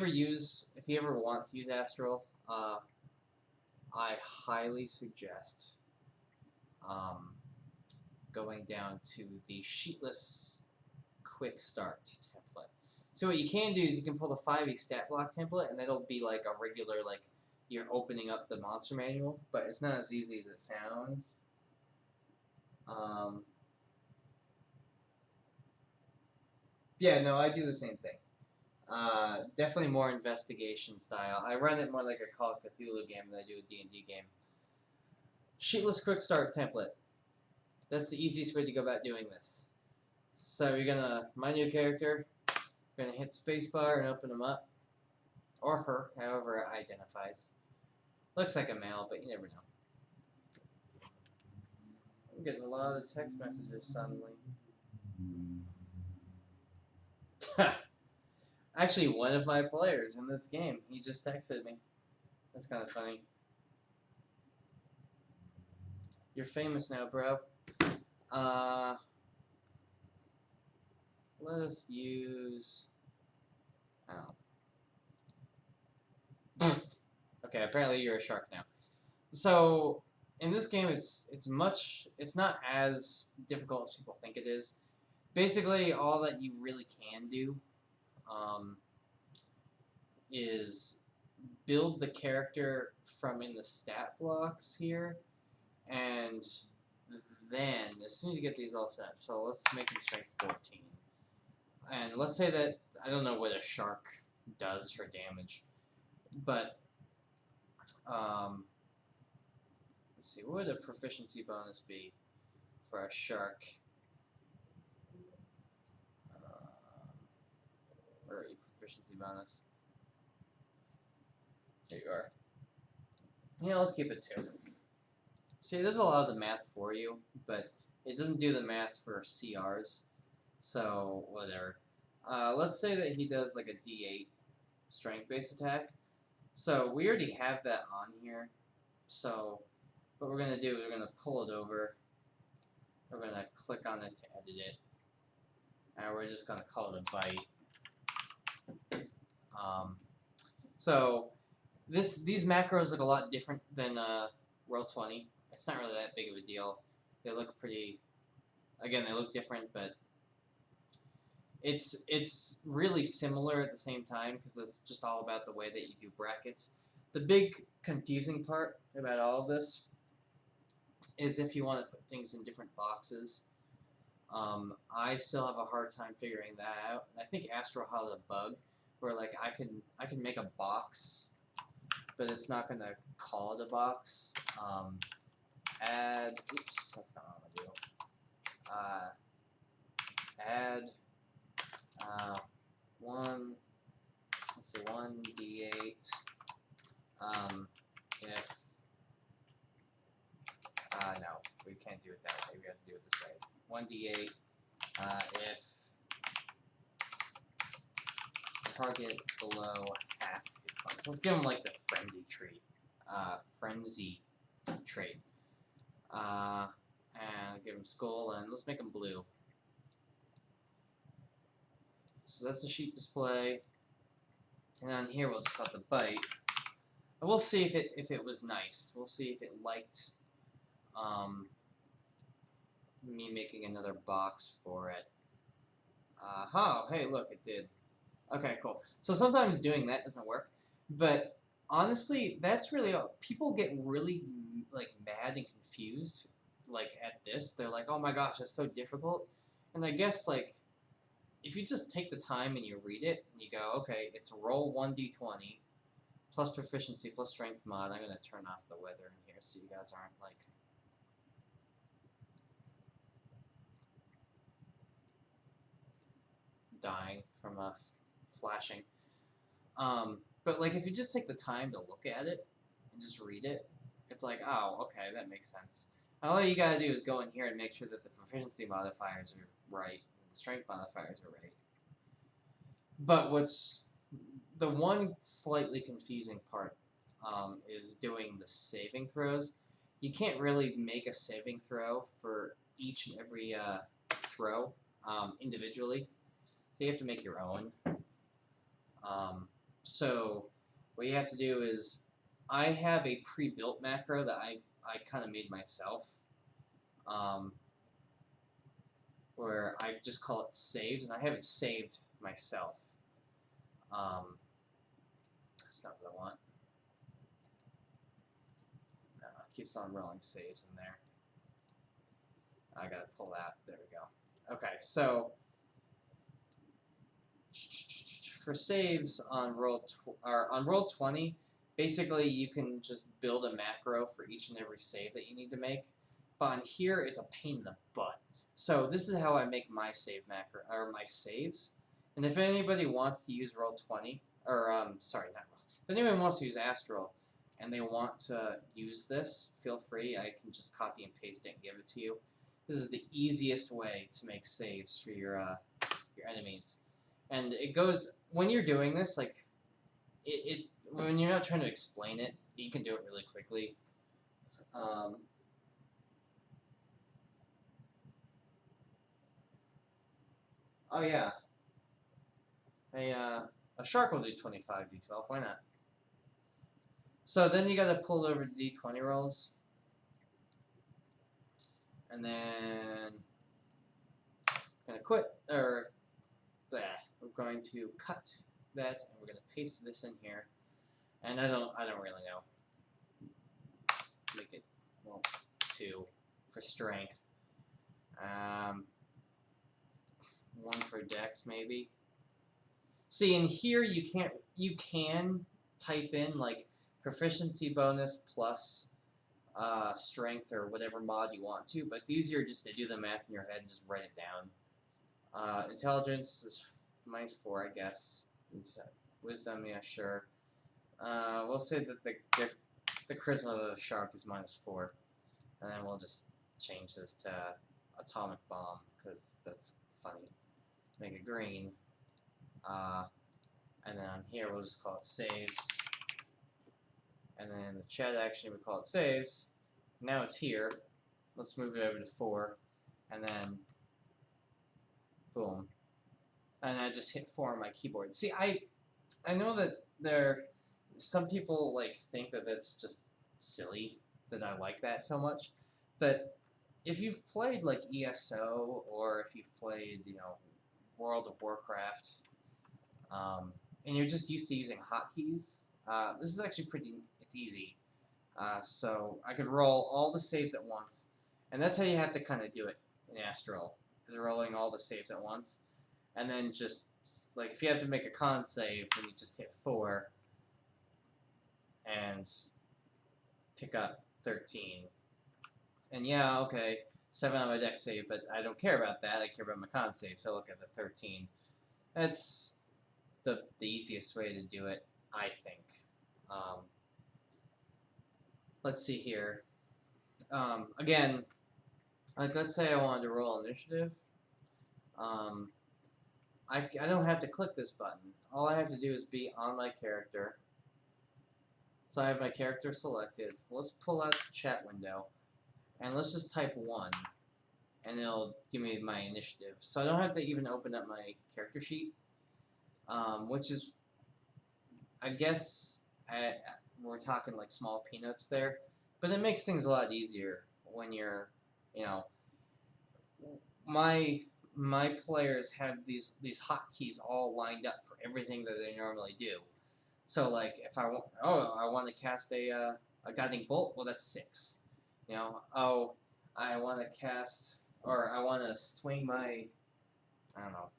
ever want to use Astral, I highly suggest going down to the sheetless quick start template. So what you can do is you can pull the 5e stat block template, and that'll be like a regular, like you're opening up the monster manual, but it's not as easy as it sounds. Yeah, no, I do the same thing. Definitely more investigation style. I run it more like a Call of Cthulhu game than I do a D&D game. Sheetless quick start template. That's the easiest way to go about doing this. So you're gonna, my new character, you're gonna hit spacebar and open them up. Or her, however it identifies. Looks like a male, but you never know. I'm getting a lot of text messages suddenly. Actually, one of my players in this game, he just texted me. That's kind of funny. You're famous now, bro. Let us use... Oh. Okay, apparently you're a shark now. So, in this game, it's not as difficult as people think it is. Basically, all that you really can do is build the character from in the stat blocks here, and then, as soon as you get these all set, so let's make him strength 14. And let's say that, I don't know what a shark does for damage, but, let's see, what would a proficiency bonus be for a shark? Where are you, proficiency bonus? There you are. Yeah, let's keep it 2. See, there's a lot of the math for you, but it doesn't do the math for CRs, so whatever. Let's say that he does like a D8 strength-based attack. So we already have that on here. So what we're going to do is we're going to pull it over. We're going to click on it to edit it. And we're just going to call it a bite. So these macros look a lot different than Roll20. It's not really that big of a deal. They look pretty... Again, they look different, but it's really similar at the same time because it's just all about the way that you do brackets. The big confusing part about all of this is if you want to put things in different boxes. I still have a hard time figuring that out. I think Astro has a bug where like I can make a box, but it's not gonna call it a box. Add. Oops, that's not what I'm gonna do. Add one. Let's see, 1d8. If no, we can't do it that way. We have to do it this way. 1d8. If target below half hit points. Let's give him like the frenzy trait. And give him skull, and let's make him blue. So that's the sheet display. And on here we'll just cut the bite. And we'll see if it was nice. We'll see if it liked me making another box for it. Oh, hey, look, it did. Okay, cool. So sometimes doing that doesn't work, but honestly, that's really all. People get really like mad and confused, like at this. They're like, "Oh my gosh, it's so difficult," and I guess like if you just take the time and you read it and you go, "Okay, it's roll 1d20 plus proficiency plus strength mod." I'm gonna turn off the weather in here so you guys aren't like dying from flashing. But like if you just take the time to look at it and just read it, it's like, oh, okay, that makes sense. All you gotta do is go in here and make sure that the proficiency modifiers are right, and the strength modifiers are right. But what's the one slightly confusing part is doing the saving throws. You can't really make a saving throw for each and every throw individually, so you have to make your own. So what you have to do is, I have a pre-built macro that I kind of made myself, where I just call it saves, and I have it saved myself. That's not what I want. No, it keeps on rolling saves in there. I gotta pull that. There we go. Okay, so for saves on roll 20, basically you can just build a macro for each and every save that you need to make. But on here, it's a pain in the butt. So this is how I make my save macro, or my saves. And if anybody wants to use roll 20, or sorry, not roll. If anyone wants to use Astral and they want to use this, feel free. I can just copy and paste it and give it to you. This is the easiest way to make saves for your enemies. And it goes, when you're doing this, like, when you're not trying to explain it, you can do it really quickly. Oh yeah, a shark will do 25 d12, why not? So then you gotta pull over the d20 rolls, and then I'm gonna quit, or we're going to cut that, and we're gonna paste this in here. And I don't really know. Make it 2 for strength. 1 for dex maybe. See, in here you can type in like proficiency bonus plus strength or whatever mod you want to, but it's easier just to do the math in your head and just write it down. Intelligence is -4, I guess. Wisdom, yeah, sure. We'll say that the charisma of the shark is -4, and then we'll just change this to atomic bomb because that's funny. Make it green, and then on here we'll just call it saves, and then the chat action we call it saves. Now it's here. Let's move it over to 4, and then boom, and I just hit 4 on my keyboard. See, I know that some people like think that that's just silly that I like that so much, but if you've played like ESO or if you've played, you know, World of Warcraft, and you're just used to using hotkeys, this is actually it's easy. So I could roll all the saves at once, and that's how you have to kind of do it in Astral. is rolling all the saves at once, and then just like if you have to make a con save, then you just hit 4 and pick up 13. And yeah, okay, 7 on my deck save, but I don't care about that. I care about my con save, so I look at the 13. That's the easiest way to do it, I think. Let's see here. Again, like let's say I wanted to roll initiative. I don't have to click this button. All I have to do is be on my character. So I have my character selected. Let's pull out the chat window, and let's just type 1, and it'll give me my initiative. So I don't have to even open up my character sheet, which is, I guess, we're talking like small peanuts there, but it makes things a lot easier when you're, you know, my players have these hotkeys all lined up for everything that they normally do. So like if I want to cast a guiding bolt, well that's 6. You know, oh, I want to cast, or I want to swing my, I don't know,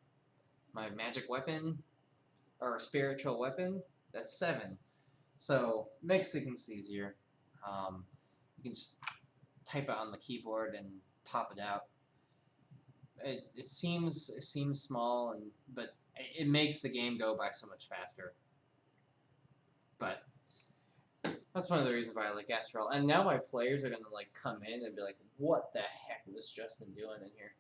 my magic weapon or spiritual weapon, that's 7. So it makes things easier. You can just type it on the keyboard and pop it out. It seems small, but it makes the game go by so much faster. But that's one of the reasons why I like Astral. And now my players are gonna like come in and be like, "What the heck was Justin doing in here?"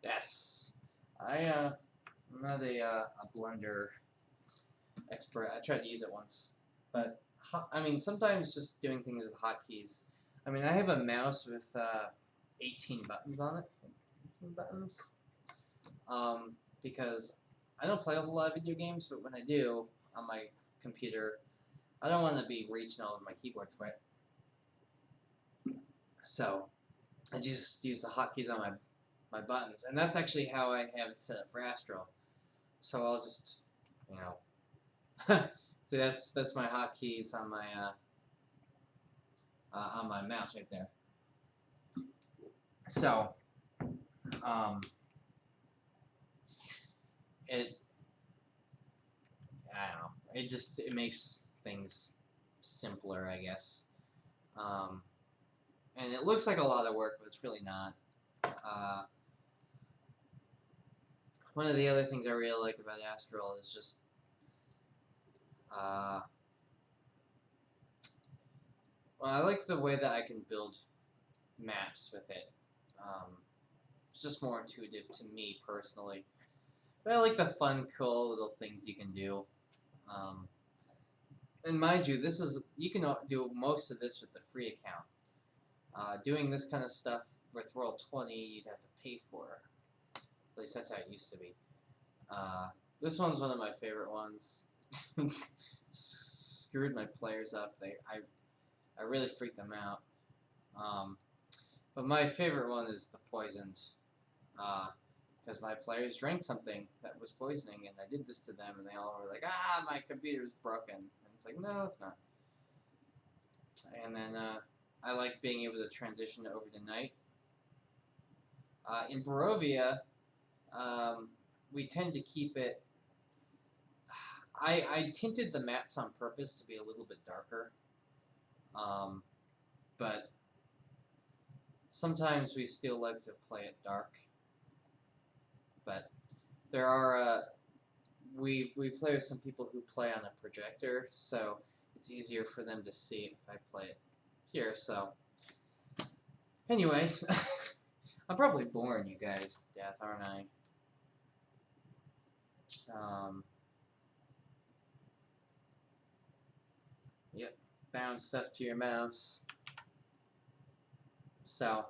Yes, I'm not a Blender expert. I tried to use it once, but I mean sometimes just doing things with hotkeys. I mean I have a mouse with 18 buttons on it. 18 buttons. Because I don't play a whole lot of video games, but when I do on my computer, I don't want to be reaching all over my keyboard for it. So I just use the hotkeys on my buttons, and that's actually how I have it set up for Astro. So I'll just, you know, see that's my hotkeys on my mouse right there. So I don't know. It makes things simpler, I guess. And it looks like a lot of work, but it's really not. One of the other things I really like about Astral is just well, I like the way that I can build maps with it. It's just more intuitive to me personally. But I like the fun, cool little things you can do. And mind you, you can do most of this with the free account. Doing this kind of stuff with Roll20, you'd have to pay for. At least that's how it used to be. This one's one of my favorite ones. Screwed my players up. I really freaked them out. But my favorite one is the poisoned. Because my players drank something that was poisoning, and I did this to them, and they all were like, "Ah, my computer's broken." And it's like, no, it's not. And then I like being able to transition over to night. In Barovia, we tend to keep it. I tinted the maps on purpose to be a little bit darker, but sometimes we still like to play it dark. But there are we play with some people who play on a projector, so it's easier for them to see if I play it here. So anyway, I'm probably boring you guys to death, aren't I? Yep, bound stuff to your mouse. So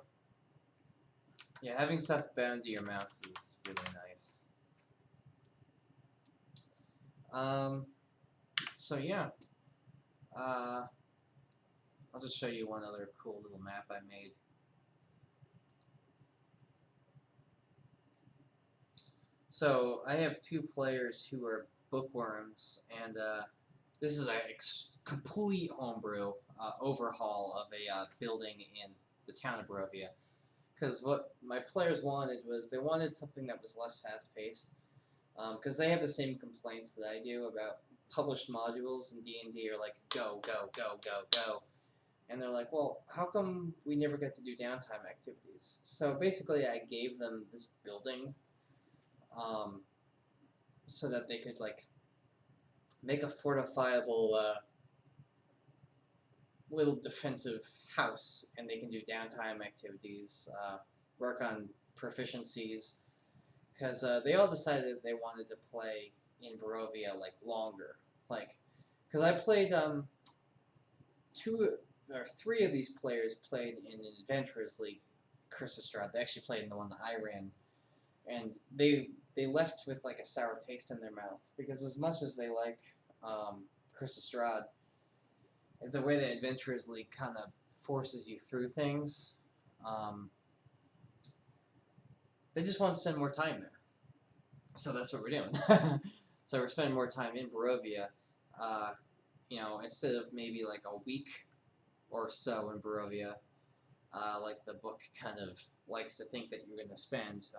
yeah, having stuff bound to your mouse is really nice. So yeah, I'll just show you one other cool little map I made. So I have two players who are bookworms, and this is a complete homebrew overhaul of a building in the town of Barovia. Because what my players wanted was they wanted something that was less fast-paced. Because they have the same complaints that I do about published modules in D&D are like, go, go, go, go, go. And they're like, well, how come we never get to do downtime activities? So basically I gave them this building so that they could, like, make a fortifiable little defensive house, and they can do downtime activities, work on proficiencies, because they all decided that they wanted to play in Barovia, like, longer. Like, because I played, three of these players played in an Adventurers League, Curse of Strahd. They actually played in the one that I ran, and they left with, like, a sour taste in their mouth, because as much as they like Curse of Strahd, the way the Adventurers League kind of forces you through things, they just want to spend more time there. So that's what we're doing. So we're spending more time in Barovia, you know, instead of maybe like a week or so in Barovia, like the book kind of likes to think that you're going to spend.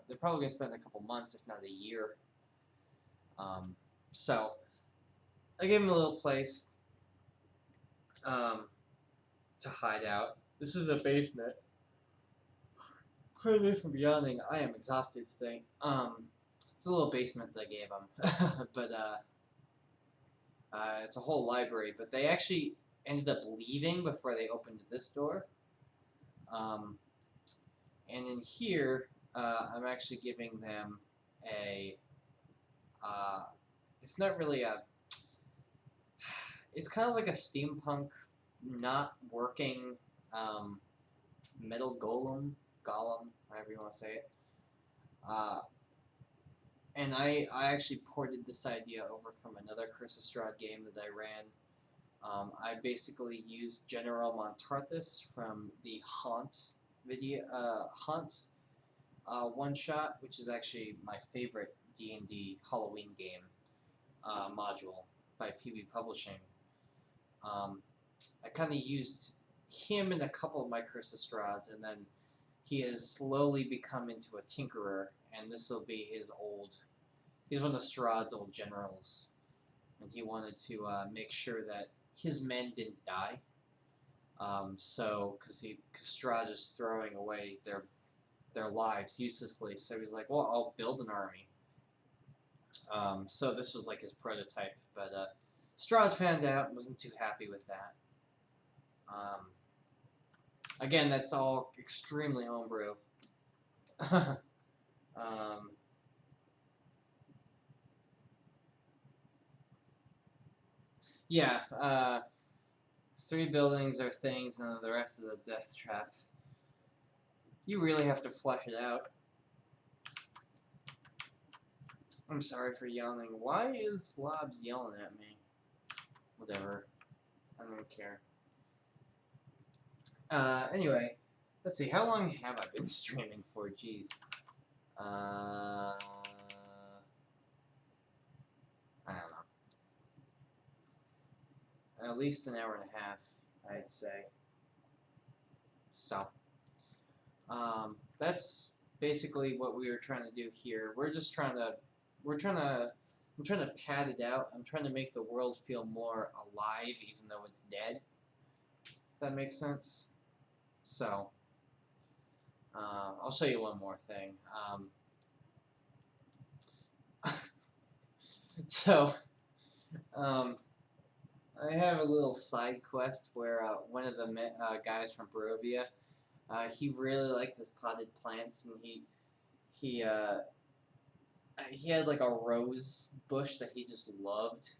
They're probably going to spend a couple months, if not a year. So I gave them a little place to hide out. This is a basement. Pardon me for yawning. I am exhausted today. It's a little basement that I gave them, but it's a whole library. But they actually ended up leaving before they opened this door. And in here, I'm actually giving them a. It's not really a. It's kind of like a steampunk, not working metal golem, however you want to say it. And I actually ported this idea over from another Curse of Strahd game that I ran. I basically used General Montarthus from the Haunt video, one-shot, which is actually my favorite D&D Halloween game module by PB Publishing. I kind of used him in a couple of my Curse of Strahds, and then he has slowly become into a tinkerer, and this will be his old. He's one of Strahd's old generals, and he wanted to make sure that his men didn't die. So, because Strahd is throwing away their lives uselessly, so he's like, well, I'll build an army. So this was like his prototype, but Strahd found out and wasn't too happy with that. Again, that's all extremely homebrew. Yeah, 3 buildings are things, and the rest is a death trap. You really have to flesh it out. I'm sorry for yelling. Why is Slobs yelling at me? Whatever. I don't care. Anyway, let's see. How long have I been streaming for? Jeez. I don't know. At least an hour and a half, I'd say. So, that's basically what we were trying to do here. I'm trying to pad it out. I'm trying to make the world feel more alive, even though it's dead. If that makes sense. So, I'll show you one more thing. So, I have a little side quest where one of the guys from Barovia, he really liked his potted plants, and he had like a rose bush that he just loved,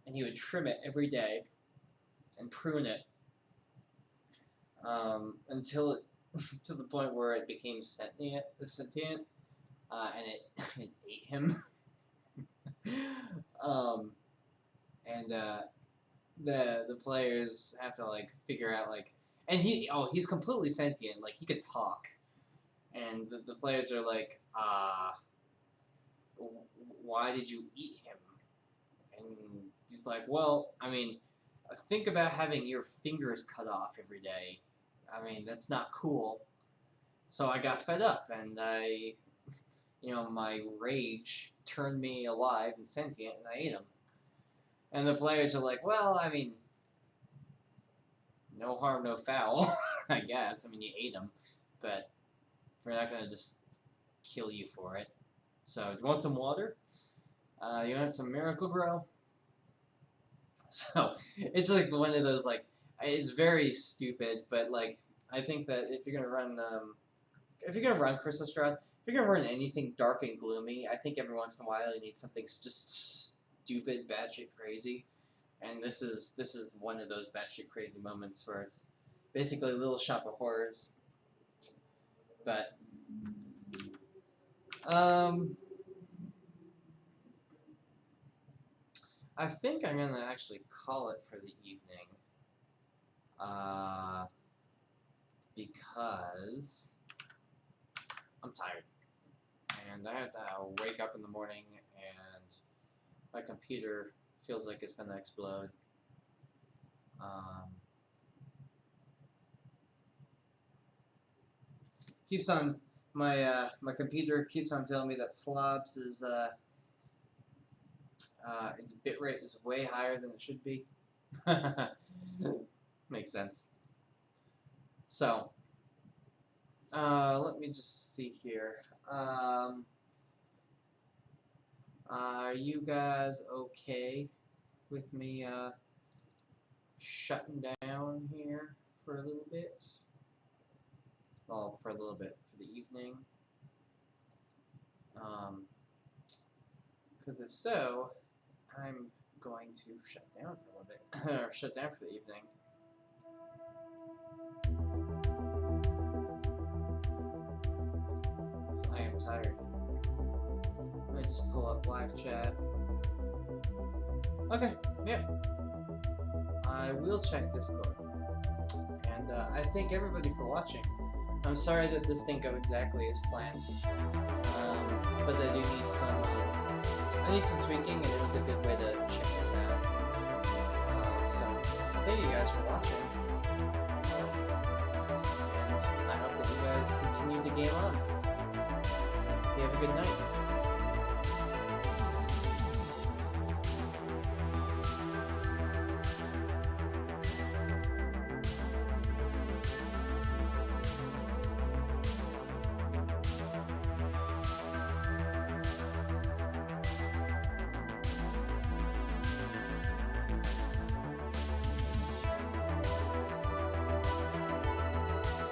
and he would trim it every day and prune it until it to the point where it became sentient, and it ate him. And the players have to like figure out like, and he's completely sentient, like he could talk, and the players are like, why did you eat him? And he's like, well, I mean, think about having your fingers cut off every day. I mean, that's not cool. So I got fed up, and my rage turned me alive and sentient, and I ate him. And the players are like, well, I mean, no harm, no foul, I guess. I mean, you ate him, but we're not going to just kill you for it. So, do you want some water? You want some Miracle Grow? So, it's like one of those, like, it's very stupid, but, like, I think that if you're going to run Crystal Strahd, if you're going to run anything dark and gloomy, I think every once in a while you need something just stupid, batshit crazy. And this is one of those batshit crazy moments where it's basically a Little Shop of Horrors. But, I think I'm going to actually call it for the evening. Because I'm tired. And I have to wake up in the morning, and my computer feels like it's going to explode. Keeps on my computer keeps on telling me that Slobs is its bitrate is way higher than it should be. Makes sense. So let me just see here. Are you guys okay with me shutting down here for a little bit? Well, for a little bit for the evening. Because if so, I'm going to shut down for a little bit, or shut down for the evening. I am tired. Let me just pull up live chat. Okay, yeah. I will check Discord. And I thank everybody for watching. I'm sorry that this didn't go exactly as planned. But I do need some, I need some tweaking, and it was a good way to check this out. So, thank you guys for watching. And I hope that you guys continue to game on. You have a good night.